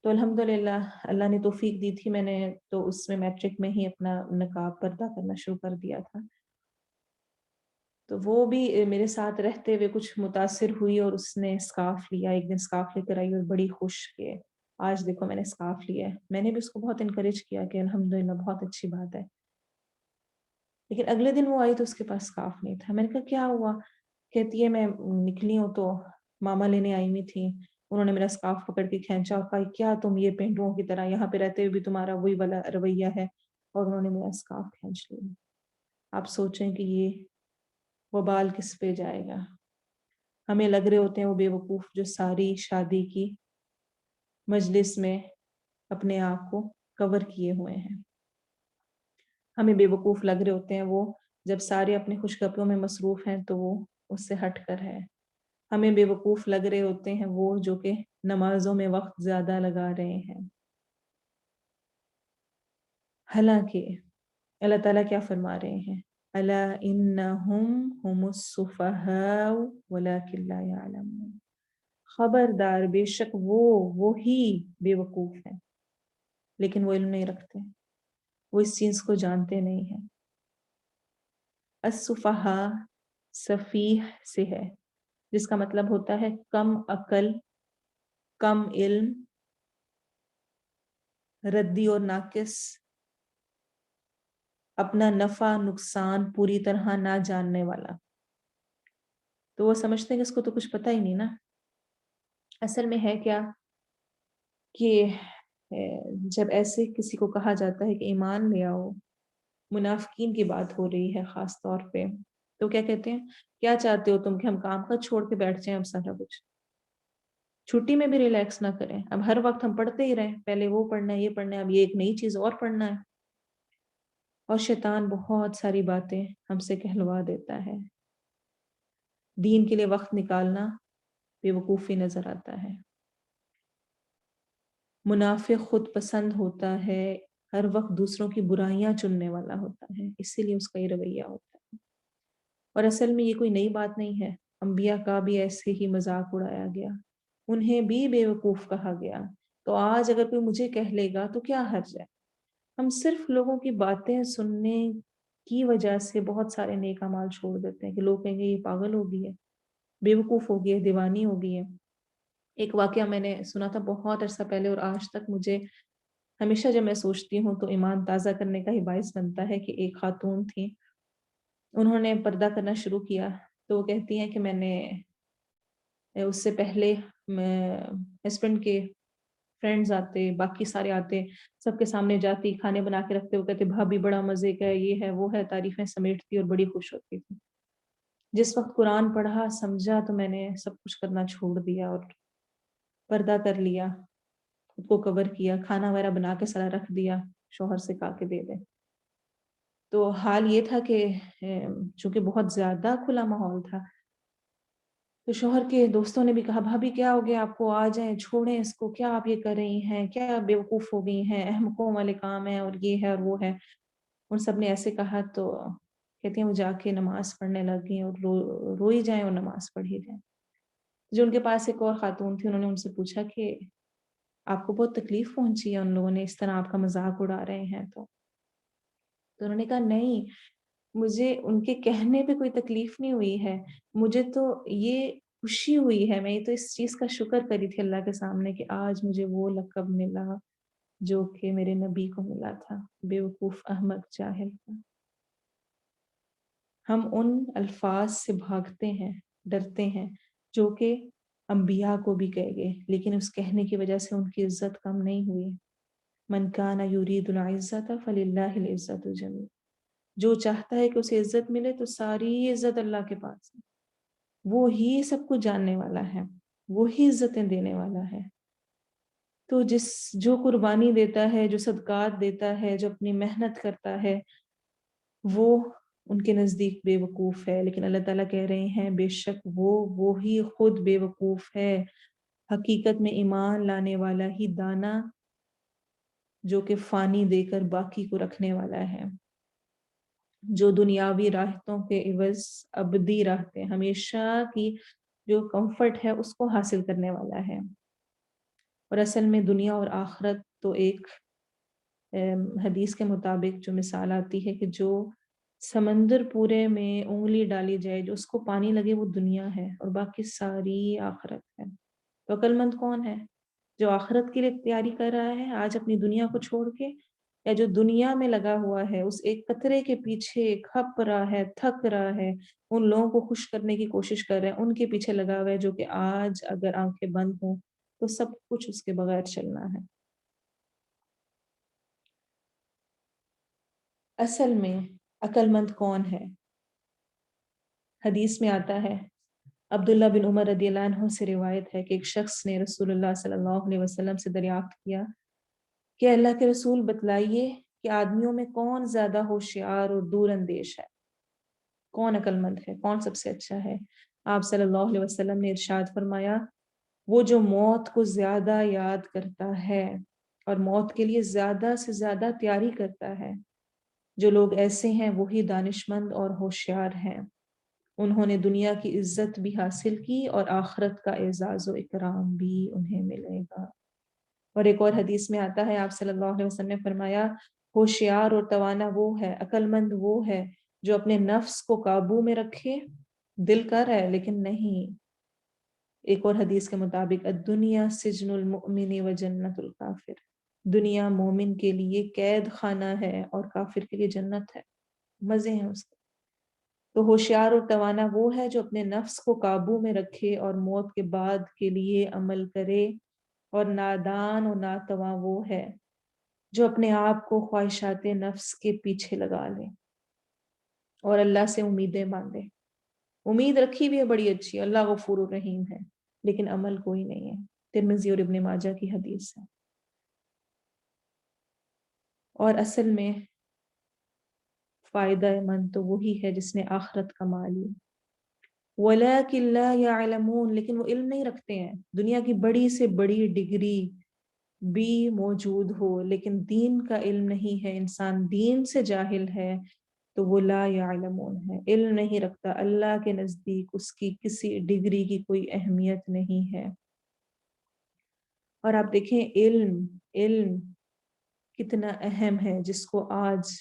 تو الحمدللہ اللہ نے توفیق دی تھی، میں نے تو اس میں میٹرک میں ہی اپنا نقاب پردہ کرنا شروع کر دیا تھا، تو وہ بھی میرے ساتھ رہتے ہوئے کچھ متاثر ہوئی اور اس نے اسکارف لیا، ایک دن اسکارف لے کر آئی اور بڑی خوش کہ آج دیکھو میں نے اسکارف لیا ہے۔ میں نے بھی اس کو بہت انکریج کیا کہ الحمدللہ بہت اچھی بات ہے، لیکن اگلے دن وہ آئی تو اس کے پاس اسکارف نہیں تھا۔ میں نے کہا کیا ہوا؟ کہتی ہے میں نکلی ہوں تو ماما لینے آئی ہوئی تھی، انہوں نے میرا اسکارف پکڑ کے کھینچا اور کہا کیا تم یہ پینڈوؤں کی طرح یہاں پہ رہتے ہوئے بھی تمہارا وہی والا رویہ ہے، اور انہوں نے میرا اسکارف کھینچ لیا۔ آپ سوچیں کہ یہ وبال کس پہ جائے گا؟ ہمیں لگ رہے ہوتے ہیں وہ بے وقوف جو ساری شادی کی مجلس میں اپنے آپ کو کور کیے ہوئے ہیں، ہمیں بے وقوف لگ رہے ہوتے ہیں وہ جب سارے اپنے خوشخبریوں میں مصروف ہیں تو وہ اس سے ہٹ کر ہے، ہمیں بے وقوف لگ رہے ہوتے ہیں وہ جو کہ نمازوں میں وقت زیادہ لگا رہے ہیں۔ حالانکہ اللہ تعالیٰ کیا فرما رہے ہیں؟ الا انہم ہم السفہاء ولکن لا یعلمون، خبردار بے شک وہی بے وقوف ہیں لیکن وہ علم نہیں رکھتے، وہ اس چیز کو جانتے نہیں ہیں۔ السفہاء سفیہ سے ہے، جس کا مطلب ہوتا ہے کم عقل، کم علم، ردی اور ناقص، اپنا نفع نقصان پوری طرح نہ جاننے والا۔ تو وہ سمجھتے ہیں کہ اس کو تو کچھ پتہ ہی نہیں نا۔ اصل میں ہے کیا کہ جب ایسے کسی کو کہا جاتا ہے کہ ایمان لے آؤ، منافقین کی بات ہو رہی ہے خاص طور پہ، تو کیا کہتے ہیں؟ کیا چاہتے ہو تم کہ ہم کام کا چھوڑ کے بیٹھ جائیں اب سارا کچھ؟ چھٹی میں بھی ریلیکس نہ کریں، اب ہر وقت ہم پڑھتے ہی رہیں، پہلے وہ پڑھنا ہے، یہ پڑھنا ہے، اب یہ ایک نئی چیز اور پڑھنا ہے۔ اور شیطان بہت ساری باتیں ہم سے کہلوا دیتا ہے، دین کے لیے وقت نکالنا بے وقوفی نظر آتا ہے۔ منافق خود پسند ہوتا ہے، ہر وقت دوسروں کی برائیاں چننے والا ہوتا ہے، اسی لیے اس کا یہ رویہ ہوتا ہے۔ اور اصل میں یہ کوئی نئی بات نہیں ہے، انبیاء کا بھی ایسے ہی مذاق اڑایا گیا، انہیں بھی بے وقوف کہا گیا۔ تو آج اگر کوئی مجھے کہہ لے گا تو کیا حرج ہے؟ ہم صرف لوگوں کی باتیں سننے کی وجہ سے بہت سارے نیک اعمال چھوڑ دیتے ہیں کہ لوگ کہیں گے یہ پاگل ہو گئی ہے، بے وقوف ہو گئی ہے، دیوانی ہو گئی ہے۔ ایک واقعہ میں نے سنا تھا بہت عرصہ پہلے، اور آج تک مجھے ہمیشہ جب میں سوچتی ہوں تو ایمان تازہ کرنے کا ہی باعث بنتا ہے، کہ ایک خاتون تھی، انہوں نے پردہ کرنا شروع کیا، تو وہ کہتی ہیں کہ میں نے اس سے پہلے ہسبینڈ کے فرینڈز آتے، باقی سارے آتے، سب کے سامنے جاتی، کھانے بنا کے رکھتے، وہ کہتے بھابھی بڑا مزے کا ہے، یہ ہے وہ ہے، تعریفیں سمیٹتی اور بڑی خوش ہوتی تھی۔ جس وقت قرآن پڑھا سمجھا تو میں نے سب کچھ کرنا چھوڑ دیا اور پردہ کر لیا، خود کو کور کیا، کھانا وغیرہ بنا کے سارا رکھ دیا، شوہر سے کہا کے دے دیں۔ تو حال یہ تھا کہ چونکہ بہت زیادہ کھلا ماحول تھا، تو شوہر کے دوستوں نے بھی کہا بھابھی کیا ہو گیا آپ کو، آ جائیں، چھوڑیں اس کو، کیا آپ یہ کر رہی ہیں، کیا بیوقوف ہو گئی ہیں، احمقوں والے کام ہیں اور یہ ہے اور وہ ہے۔ ان سب نے ایسے کہا تو کہتی ہیں وہ جا کے نماز پڑھنے لگ گئی اور رو ہی جائیں اور نماز پڑھ ہی جائیں۔ جو ان کے پاس ایک اور خاتون تھی، انہوں نے ان سے پوچھا کہ آپ کو بہت تکلیف پہنچی ہے ان لوگوں نے اس طرح آپ کا مذاق اڑا رہے ہیں تو انہوں نے کہا نہیں، مجھے ان کے کہنے پہ کوئی تکلیف نہیں ہوئی ہے، مجھے تو یہ خوشی ہوئی ہے، میں یہ تو اس چیز کا شکر کری تھی اللہ کے سامنے کہ آج مجھے وہ لقب ملا جو کہ میرے نبی کو ملا تھا، بیوقوف احمق جاہل کا۔ ہم ان الفاظ سے بھاگتے ہیں، ڈرتے ہیں جو کہ انبیاء کو بھی کہے گئے، لیکن اس کہنے کی وجہ سے ان کی عزت کم نہیں ہوئی۔ من کان یرید العزت فللہ العزت جمیعا، جو چاہتا ہے کہ اسے عزت ملے تو ساری عزت اللہ کے پاس ہے، وہ ہی سب کچھ جاننے والا ہے، وہی عزتیں دینے والا ہے۔ تو جو قربانی دیتا ہے، جو صدقات دیتا ہے، جو اپنی محنت کرتا ہے، وہ ان کے نزدیک بے وقوف ہے، لیکن اللہ تعالیٰ کہہ رہے ہیں بے شک وہی خود بے وقوف ہے، حقیقت میں ایمان لانے والا ہی دانا جو کہ فانی دے کر باقی کو رکھنے والا ہے، جو دنیاوی راحتوں کے عوض ابدی راحتیں، ہمیشہ کی جو کمفرٹ ہے اس کو حاصل کرنے والا ہے۔ اور اصل میں دنیا اور آخرت تو ایک حدیث کے مطابق جو مثال آتی ہے کہ جو سمندر پورے میں انگلی ڈالی جائے، جو اس کو پانی لگے وہ دنیا ہے اور باقی ساری آخرت ہے۔ تو عقل مند کون ہے؟ جو آخرت کے لیے تیاری کر رہا ہے آج اپنی دنیا کو چھوڑ کے، یا جو دنیا میں لگا ہوا ہے اس ایک قطرے کے پیچھے کھپ رہا ہے، تھک رہا ہے، ان لوگوں کو خوش کرنے کی کوشش کر رہے ہیں، ان کے پیچھے لگا ہوا ہے جو کہ آج اگر آنکھیں بند ہوں تو سب کچھ اس کے بغیر چلنا ہے۔ اصل میں عقل مند کون ہے؟ حدیث میں آتا ہے، عبداللہ بن عمر رضی اللہ عنہ سے روایت ہے کہ ایک شخص نے رسول اللہ صلی اللہ علیہ وسلم سے دریافت کیا کہ اللہ کے رسول بتلائیے کہ آدمیوں میں کون زیادہ ہوشیار اور دور اندیش ہے، کون عقل مند ہے، کون سب سے اچھا ہے؟ آپ صلی اللہ علیہ وسلم نے ارشاد فرمایا، وہ جو موت کو زیادہ یاد کرتا ہے اور موت کے لیے زیادہ سے زیادہ تیاری کرتا ہے، جو لوگ ایسے ہیں وہی دانش مند اور ہوشیار ہیں، انہوں نے دنیا کی عزت بھی حاصل کی اور آخرت کا اعزاز و اکرام بھی انہیں ملے گا۔ اور ایک اور حدیث میں آتا ہے، آپ صلی اللہ علیہ وسلم نے فرمایا، ہوشیار اور توانا وہ ہے، عقل مند وہ ہے جو اپنے نفس کو قابو میں رکھے، دل کر ہے لیکن نہیں۔ ایک اور حدیث کے مطابق الدنیا سجن المؤمن و جنت الکافر، دنیا مومن کے لیے قید خانہ ہے اور کافر کے لیے جنت ہے، مزے ہیں اس کے۔ تو ہوشیار اور توانا وہ ہے جو اپنے نفس کو قابو میں رکھے اور موت کے بعد کے لیے عمل کرے، اور نادان اور ناتواں وہ ہے جو اپنے آپ کو خواہشات نفس کے پیچھے لگا لے اور اللہ سے امیدیں باندھے۔ امید رکھی بھی ہے بڑی اچھی، اللہ غفور الرحیم ہے، لیکن عمل کوئی نہیں ہے۔ ترمذی اور ابن ماجہ کی حدیث ہے۔ اور اصل میں فائدہ مند تو وہی ہے جس نے آخرت کما لی۔ وَلَٰكِن لَا يَعْلَمُونَ، لیکن وہ علم نہیں رکھتے ہیں، دنیا کی بڑی سے بڑی ڈگری بھی موجود ہو لیکن دین کا علم نہیں ہے، انسان دین سے جاہل ہے تو وہ لا یعلمون ہے، علم نہیں رکھتا، اللہ کے نزدیک اس کی کسی ڈگری کی کوئی اہمیت نہیں ہے۔ اور آپ دیکھیں علم کتنا اہم ہے، جس کو آج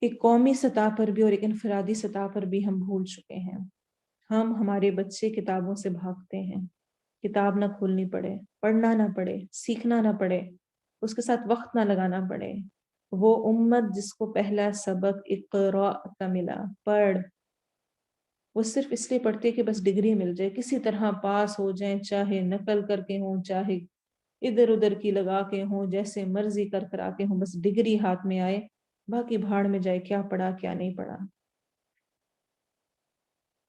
ایک قومی سطح پر بھی اور ایک انفرادی سطح پر بھی ہم بھول چکے ہیں۔ ہم ہمارے بچے کتابوں سے بھاگتے ہیں، کتاب نہ کھولنی پڑے، پڑھنا نہ پڑے، سیکھنا نہ پڑے، اس کے ساتھ وقت نہ لگانا پڑے۔ وہ امت جس کو پہلا سبق اقرا کا ملا، پڑھ، وہ صرف اس لیے پڑھتے کہ بس ڈگری مل جائے، کسی طرح پاس ہو جائیں، چاہے نقل کر کے ہوں، چاہے ادھر ادھر کی لگا کے ہوں، جیسے مرضی کر کرا کے ہوں، بس ڈگری ہاتھ میں آئے، باقی بھاڑ میں جائے کیا پڑھا کیا نہیں پڑھا۔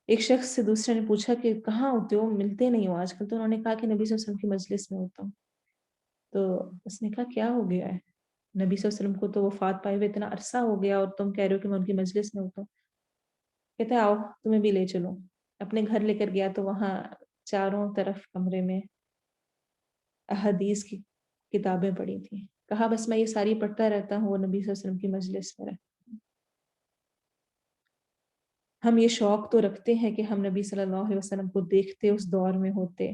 ایک شخص سے دوسرے نے پوچھا کہ کہاں ہوتے ہو، ملتے نہیں ہو آج کل، تو انہوں نے کہا کہ نبی صلی اللہ علیہ وسلم کی مجلس میں ہوتا ہوں۔ تو اس نے کہا کیا ہو گیا ہے، نبی صلی اللہ علیہ وسلم کو تو وفات پائے ہوئے اتنا عرصہ ہو گیا اور تم کہہ رہے ہو کہ میں ان کی مجلس میں ہوتا ہوں۔ کہتے آؤ تمہیں بھی لے چلو، اپنے گھر لے کر گیا تو وہاں چاروں طرف کمرے میں احادیث کی کتابیں پڑھی تھیں۔ کہا بس میں یہ ساری پڑھتا رہتا ہوں، وہ نبی صلی اللہ علیہ وسلم کی مجلس میں رہتا ہوں۔ ہم یہ شوق تو رکھتے ہیں کہ ہم نبی صلی اللہ علیہ وسلم کو دیکھتے، اس دور میں ہوتے،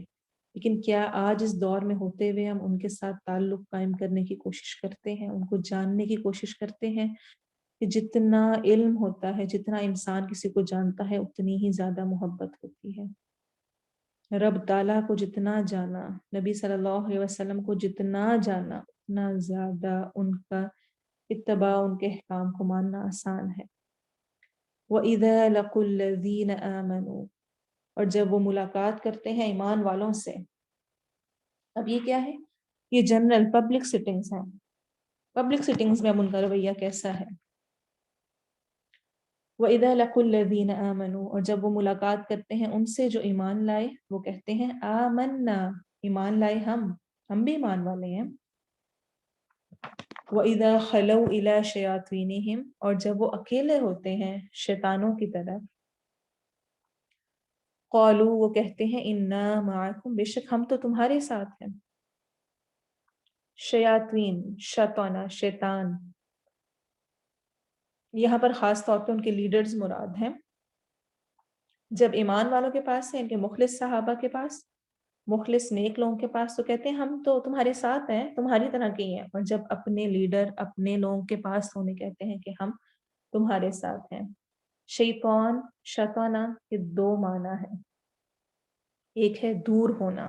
لیکن کیا آج اس دور میں ہوتے ہوئے ہم ان کے ساتھ تعلق قائم کرنے کی کوشش کرتے ہیں، ان کو جاننے کی کوشش کرتے ہیں؟ کہ جتنا علم ہوتا ہے، جتنا انسان کسی کو جانتا ہے، اتنی ہی زیادہ محبت ہوتی ہے۔ رب تعالیٰ کو جتنا جانا، نبی صلی اللہ علیہ وسلم کو جتنا جانا، اتنا زیادہ ان کا اتباع، ان کے احکام کو ماننا آسان ہے۔ وَإِذَا لَقُوا الَّذِينَ آمَنُوا، اور جب وہ ملاقات کرتے ہیں ایمان والوں سے۔ اب یہ کیا ہے؟ یہ جنرل پبلک سٹنگز ہیں، پبلک سٹنگز میں اب ان کا رویہ کیسا ہے۔ وَإِذَا لَقُوا الَّذِينَ آمَنُوا، اور جب وہ ملاقات کرتے ہیں ان سے جو ایمان لائے، وہ کہتے ہیں آمنا، ایمان لائے ہم بھی ایمان والے ہیں۔ وَإِذَا خَلَوْا إِلَى شَيَاطِينِهِمْ، اور جب وہ اکیلے ہوتے ہیں شیطانوں کی طرف، قالوا، وہ کہتے ہیں انا معکم، بے شک ہم تو تمہارے ساتھ ہیں۔ شیاطین، شیطانہ، شیطان، یہاں پر خاص طور پہ ان کے لیڈرز مراد ہیں۔ جب ایمان والوں کے پاس ہیں، ان کے مخلص صحابہ کے پاس، مخلص نیک لوگوں کے پاس، تو کہتے ہیں ہم تو تمہارے ساتھ ہیں، تمہاری طرح کے ہی ہیں۔ اور جب اپنے لیڈر، اپنے لوگوں کے پاس ہونے، کہتے ہیں کہ ہم تمہارے ساتھ ہیں۔ شیطان، شیطانہ کے دو معنی ہیں، ایک ہے دور ہونا،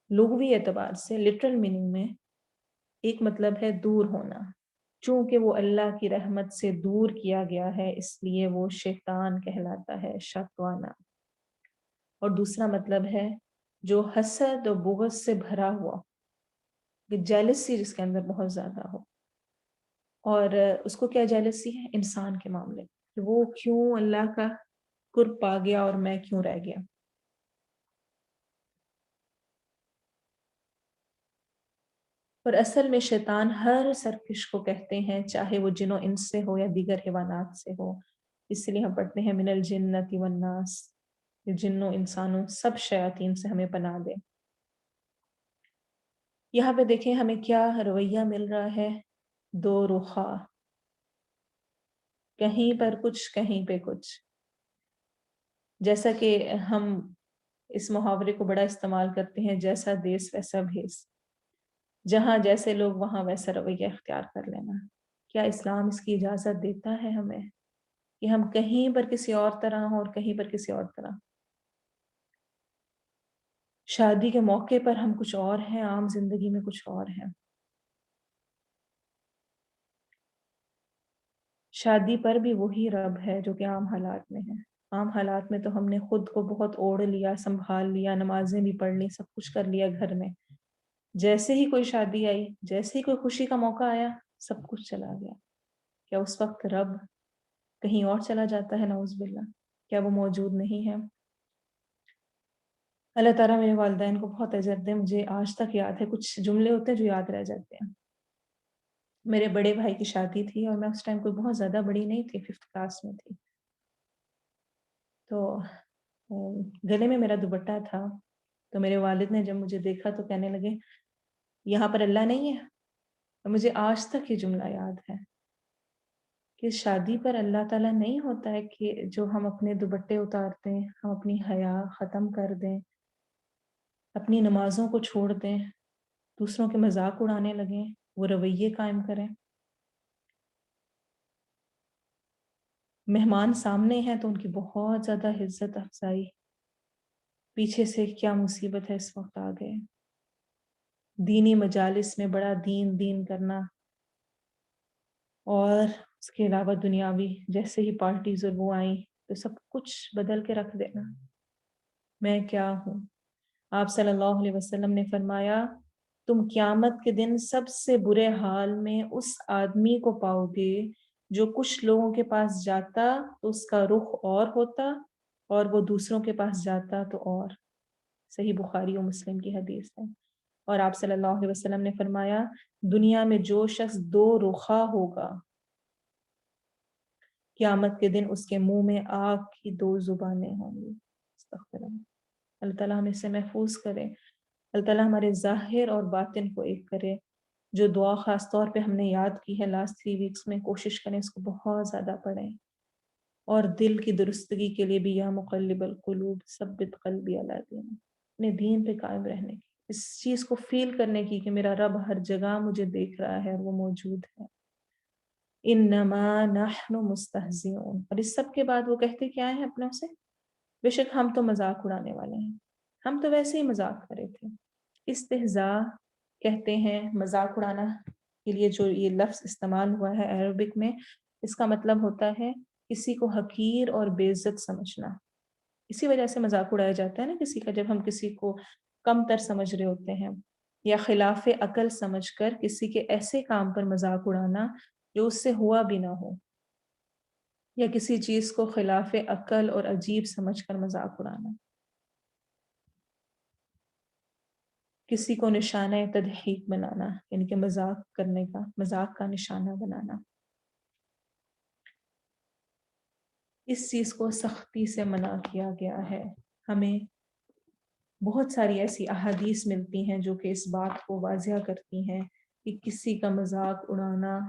لغوی اعتبار سے لٹرل میننگ میں ایک مطلب ہے دور ہونا، چونکہ وہ اللہ کی رحمت سے دور کیا گیا ہے اس لیے وہ شیطان کہلاتا ہے، شیطانہ۔ اور دوسرا مطلب ہے جو حسد و بغض سے بھرا ہوا، جیلسی جس کے اندر بہت زیادہ ہو۔ اور اس کو کیا جیلسی ہے؟ انسان کے معاملے کہ وہ کیوں اللہ کا قرب پا گیا اور میں کیوں رہ گیا۔ اور اصل میں شیطان ہر سرکش کو کہتے ہیں، چاہے وہ جن و انس سے ہو یا دیگر حیوانات سے ہو۔ اس لیے ہم پڑھتے ہیں من الجنۃ والناس، کہ جنوں انسانوں سب شیاطین سے ہمیں پناہ دے۔ یہاں پہ دیکھیں ہمیں کیا رویہ مل رہا ہے، دو رخا، کہیں پر کچھ کہیں پہ کچھ۔ جیسا کہ ہم اس محاورے کو بڑا استعمال کرتے ہیں، جیسا دیس ویسا بھیس، جہاں جیسے لوگ وہاں ویسا رویہ اختیار کر لینا۔ کیا اسلام اس کی اجازت دیتا ہے ہمیں کہ ہم کہیں پر کسی اور طرح ہوں اور کہیں پر کسی اور طرح؟ شادی کے موقع پر ہم کچھ اور ہیں، عام زندگی میں کچھ اور ہیں۔ شادی پر بھی وہی رب ہے جو کہ عام حالات میں ہے۔ عام حالات میں تو ہم نے خود کو بہت اوڑھ لیا، سنبھال لیا، نمازیں بھی پڑھ لی، سب کچھ کر لیا گھر میں۔ جیسے ہی کوئی شادی آئی، جیسے ہی کوئی خوشی کا موقع آیا، سب کچھ چلا گیا۔ کیا اس وقت رب کہیں اور چلا جاتا ہے؟ نعوذ باللہ، کیا وہ موجود نہیں ہے؟ اللہ تعالیٰ میرے والدین کو بہت اجر دے، مجھے آج تک یاد ہے، کچھ جملے ہوتے ہیں جو یاد رہ جاتے ہیں۔ میرے بڑے بھائی کی شادی تھی اور میں اس ٹائم کوئی بہت زیادہ بڑی نہیں تھی، 5th کلاس میں تھی۔ تو گلے میں میرا دوپٹہ تھا، تو میرے والد نے جب مجھے دیکھا تو کہنے لگے یہاں پر اللہ نہیں ہے۔ اور مجھے آج تک یہ جملہ یاد ہے کہ شادی پر اللہ تعالیٰ نہیں ہوتا ہے کہ جو ہم اپنے دوپٹے اتار دیں، ہم اپنی حیا ختم کر دیں، اپنی نمازوں کو چھوڑ دیں، دوسروں کے مذاق اڑانے لگیں، وہ رویے قائم کریں۔ مہمان سامنے ہیں تو ان کی بہت زیادہ عزت افزائی، پیچھے سے کیا مصیبت ہے اس وقت آ گئے۔ دینی مجالس میں بڑا دین کرنا، اور اس کے علاوہ دنیاوی جیسے ہی پارٹیز اور وہ آئیں تو سب کچھ بدل کے رکھ دینا، میں کیا ہوں۔ آپ صلی اللہ علیہ وسلم نے فرمایا تم قیامت کے دن سب سے برے حال میں اس آدمی کو پاؤ گے جو کچھ لوگوں کے پاس جاتا تو اس کا رخ اور ہوتا اور وہ دوسروں کے پاس جاتا تو اور۔ صحیح بخاری و مسلم کی حدیث ہے۔ اور آپ صلی اللہ علیہ وسلم نے فرمایا دنیا میں جو شخص دو رخا ہوگا قیامت کے دن اس کے منہ میں آگ کی دو زبانیں ہوں گی۔ استغفر اللہ۔ اللہ تعالیٰ ہمیں سے محفوظ کرے، اللہ تعالیٰ ہمارے ظاہر اور باطن کو ایک کرے۔ جو دعا خاص طور پہ ہم نے یاد کی ہے لاسٹ 3 ویکس میں، کوشش کریں اس کو بہت زیادہ پڑھیں، اور دل کی درستگی کے لیے بھی یا مقلب القلوب ثبت قلبی علی دینک، اپنے دین پہ قائم رہنے کی، اس چیز کو فیل کرنے کی کہ میرا رب ہر جگہ مجھے دیکھ رہا ہے اور وہ موجود ہے۔ انما نحن مستہزئون، اور اس سب کے بعد وہ کہتے کیا ہیں اپنوں سے؟ بے شک ہم تو مذاق اڑانے والے ہیں، ہم تو ویسے ہی مذاق کر رہے تھے۔ استہزاء کہتے ہیں مذاق اڑانا کے لیے، جو یہ لفظ استعمال ہوا ہے عربک میں، اس کا مطلب ہوتا ہے کسی کو حقیر اور بے عزت سمجھنا۔ اسی وجہ سے مذاق اڑایا جاتا ہے نا کسی کا، جب ہم کسی کو کم تر سمجھ رہے ہوتے ہیں، یا خلاف عقل سمجھ کر کسی کے ایسے کام پر مذاق اڑانا جو اس سے ہوا بھی نہ ہو، یا کسی چیز کو خلاف عقل اور عجیب سمجھ کر مذاق اڑانا، کسی کو نشانہ تضحیک بنانا، یعنی کہ مذاق کرنے کا، مذاق کا نشانہ بنانا۔ اس چیز کو سختی سے منع کیا گیا ہے۔ ہمیں بہت ساری ایسی احادیث ملتی ہیں جو کہ اس بات کو واضح کرتی ہیں کہ کسی کا مذاق اڑانا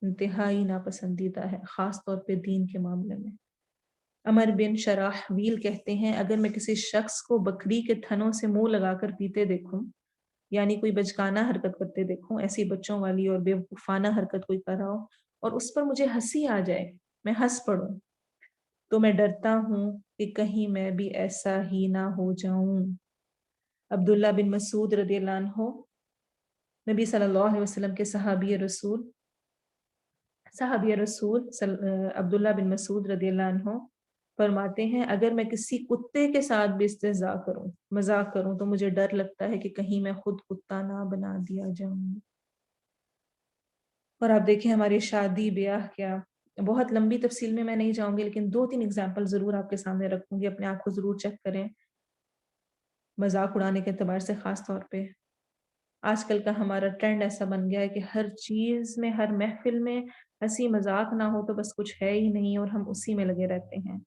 انتہائی ناپسندیدہ ہے، خاص طور پہ دین کے معاملے میں۔ عمر بن شراحبیل کہتے ہیں اگر میں کسی شخص کو بکری کے تھنوں سے منہ لگا کر پیتے دیکھوں، یعنی کوئی بچکانہ حرکت کرتے دیکھوں، ایسی بچوں والی اور بیوقوفانہ حرکت کوئی کر رہا ہو، اور اس پر مجھے ہنسی آ جائے، میں ہنس پڑوں، تو میں ڈرتا ہوں کہ کہیں میں بھی ایسا ہی نہ ہو جاؤں۔ عبداللہ بن مسعود رضی اللہ عنہ، نبی صلی اللہ علیہ وسلم کے صحابی رسول عبداللہ بن مسعود رضی اللہ عنہ فرماتے ہیں اگر میں کسی کتے کے ساتھ بھی استہزاء کروں، مذاق کروں، تو مجھے ڈر لگتا ہے کہ کہیں میں خود کتا نہ بنا دیا جاؤں۔ اور آپ دیکھیں ہماری شادی بیاہ، کیا بہت لمبی تفصیل میں نہیں جاؤں گی، لیکن 2-3 اگزامپل ضرور آپ کے سامنے رکھوں گی، اپنے آپ کو ضرور چیک کریں مذاق اڑانے کے اعتبار سے۔ خاص طور پہ آج کل کا ہمارا ٹرینڈ ایسا بن گیا ہے کہ ہر چیز میں، ہر محفل میں ہنسی مذاق نہ ہو تو بس کچھ ہے ہی نہیں، اور ہم اسی میں لگے رہتے ہیں۔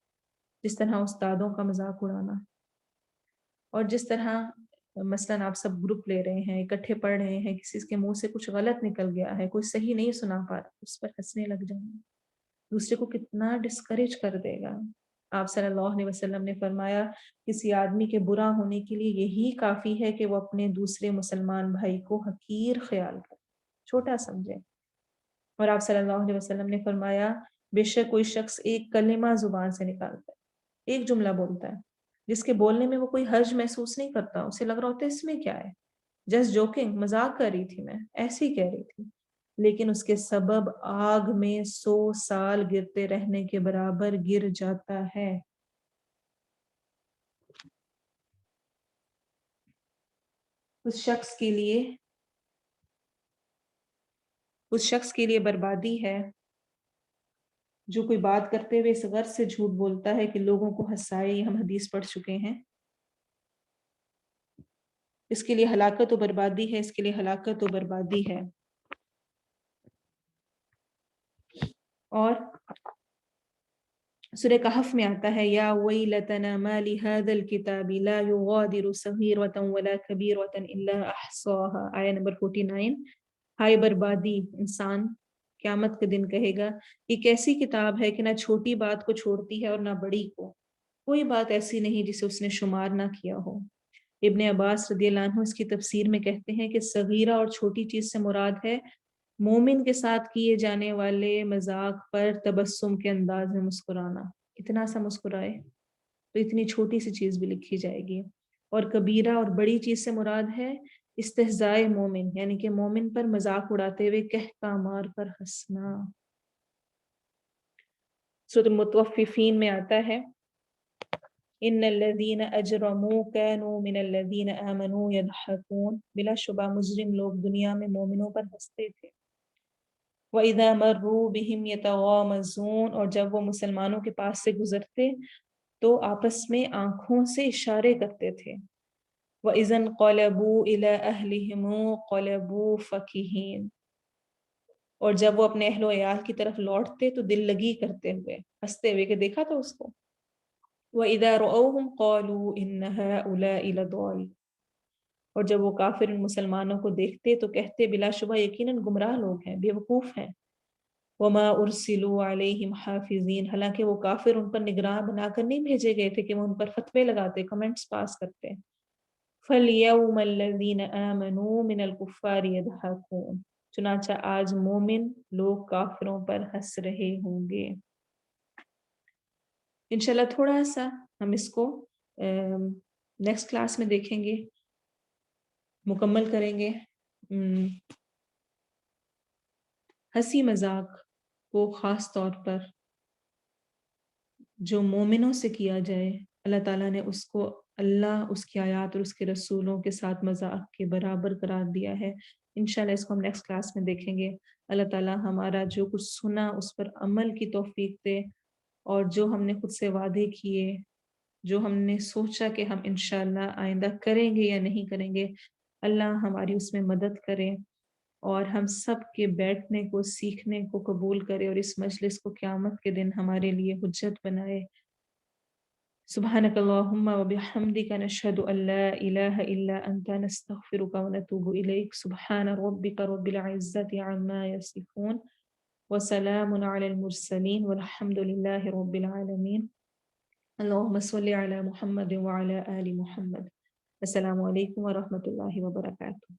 جس طرح استادوں کا مذاق اڑانا، اور جس طرح مثلاً آپ سب گروپ لے رہے ہیں، اکٹھے پڑھ رہے ہیں، کسی کے منہ سے کچھ غلط نکل گیا ہے، کوئی صحیح نہیں سنا پا رہا، اس پر ہنسنے لگ جانا، دوسرے کو کتنا ڈسکریج کر دے گا۔ آپ صلی اللہ علیہ وسلم نے فرمایا کسی آدمی کے برا ہونے کے لیے یہی کافی ہے کہ وہ اپنے دوسرے مسلمان بھائی کو حقیر خیال کرے، چھوٹا سمجھے۔ اور آپ صلی اللہ علیہ وسلم نے فرمایا بے شک کوئی شخص ایک کلمہ زبان سے نکالتا ہے، ایک جملہ بولتا ہے، جس کے بولنے میں وہ کوئی حرج محسوس نہیں کرتا، اسے لگ رہا ہوتا ہے اس میں کیا ہے، جسٹ جوکنگ، مذاق کر رہی تھی، میں ایسے ہی کہہ رہی تھی، لیکن اس کے سبب آگ میں 100 سال گرتے رہنے کے برابر گر جاتا ہے۔ اس شخص کے لیے بربادی ہے جو کوئی بات کرتے ہوئے اس غرض سے جھوٹ بولتا ہے کہ لوگوں کو ہنسائے، ہم حدیث پڑھ چکے ہیں۔ اس کے لیے ہلاکت و بربادی ہے، اس کے لیے ہلاکت و بربادی ہے۔ اور سورہ کہف میں آتا ہے یا ویلتنا ما لهذا الكتاب لا يغادر صغیرۃ ولا کبیرۃ الا احصاها، آیہ نمبر 49۔ ہائے بربادی، انسان قیامت کے دن کہے گا یہ کیسی کتاب ہے کہ نہ چھوٹی بات کو چھوڑتی ہے اور نہ بڑی کو، کوئی بات ایسی نہیں جسے اس نے شمار نہ کیا ہو۔ ابن عباس رضی اللہ عنہ اس کی تفسیر میں کہتے ہیں کہ صغیرہ اور چھوٹی چیز سے مراد ہے مومن کے ساتھ کیے جانے والے مذاق پر تبسم کے انداز میں مسکرانا، اتنا سا مسکرائے تو اتنی چھوٹی سی چیز بھی لکھی جائے گی۔ اور کبیرہ اور بڑی چیز سے مراد ہے استہزائے مومن، یعنی کہ مومن پر مذاق اڑاتے ہوئے کہکا مار کر ہنسنا۔ سورۃ المطففین میں آتا ہے ان الذین اجرموا كانوا من الذین آمنوا يضحكون، بلا شبہ مجرم لوگ دنیا میں مومنوں پر ہنستے تھے۔ وَإِذَا مَرُّوا بِهِمْ يَتَغَامَزُونَ، اور جب وہ مسلمانوں کے پاس سے گزرتے تو آپس میں آنکھوں سے اشارے کرتے تھے۔ وَإِذَا انقلبوا إِلَى أَهْلِهِمْ انقلبوا فَكِهِينَ، اور جب وہ اپنے اہل و عیال کی طرف لوٹتے تو دل لگی کرتے ہوئے، ہنستے ہوئے کہ دیکھا تو اس کو۔ وَإِذَا رَأَوْهُمْ قَالُوا إِنَّ هَؤُلَاءِ لَضَالُونَ، اور جب وہ کافر ان مسلمانوں کو دیکھتے تو کہتے بلا شبہ یقیناً گمراہ لوگ ہیں، بے وقوف ہیں۔ وَمَا أُرْسِلُوا عَلَيْهِمْ حَافِظِينَ، حالانکہ وہ کافر ان پر نگراں بنا کر نہیں بھیجے گئے تھے کہ وہ ان پر فتوے لگاتے، کمنٹس پاس کرتے۔ فَالْيَوْمَ الَّذِينَ آمَنُوا مِنَ الْكُفَّارِ يَضْحَكُونَ، چنانچہ آج مومن لوگ کافروں پر ہنس رہے ہوں گے۔ انشاءاللہ تھوڑا سا ہم اس کو نیکسٹ کلاس میں دیکھیں گے، مکمل کریں گے۔ ہنسی مذاق کو خاص طور پر جو مومنوں سے کیا جائے، اللہ تعالیٰ نے اس کو، اللہ اس کی آیات اور اس کے رسولوں کے ساتھ مذاق کے برابر قرار دیا ہے۔ انشاءاللہ اس کو ہم نیکسٹ کلاس میں دیکھیں گے۔ اللہ تعالیٰ ہمارا جو کچھ سنا اس پر عمل کی توفیق دے، اور جو ہم نے خود سے وعدے کیے، جو ہم نے سوچا کہ ہم انشاءاللہ آئندہ کریں گے یا نہیں کریں گے، اللہ ہماری اس میں مدد کرے، اور ہم سب کے بیٹھنے کو، سیکھنے کو قبول کرے، اور اس مجلس کو قیامت کے دن ہمارے لیے حجت بنائے۔ سبحانک اللہم و بحمدک نشہد ان لا الہ الا انت نستغفرک و نتوب الیک۔ سبحان ربک رب العزت عما یصفون وسلام علی المرسلین والحمد للہ رب العالمین۔ اللہم صل علی محمد وعلی آل محمد۔ السلام علیکم ورحمۃ اللہ وبرکاتہ۔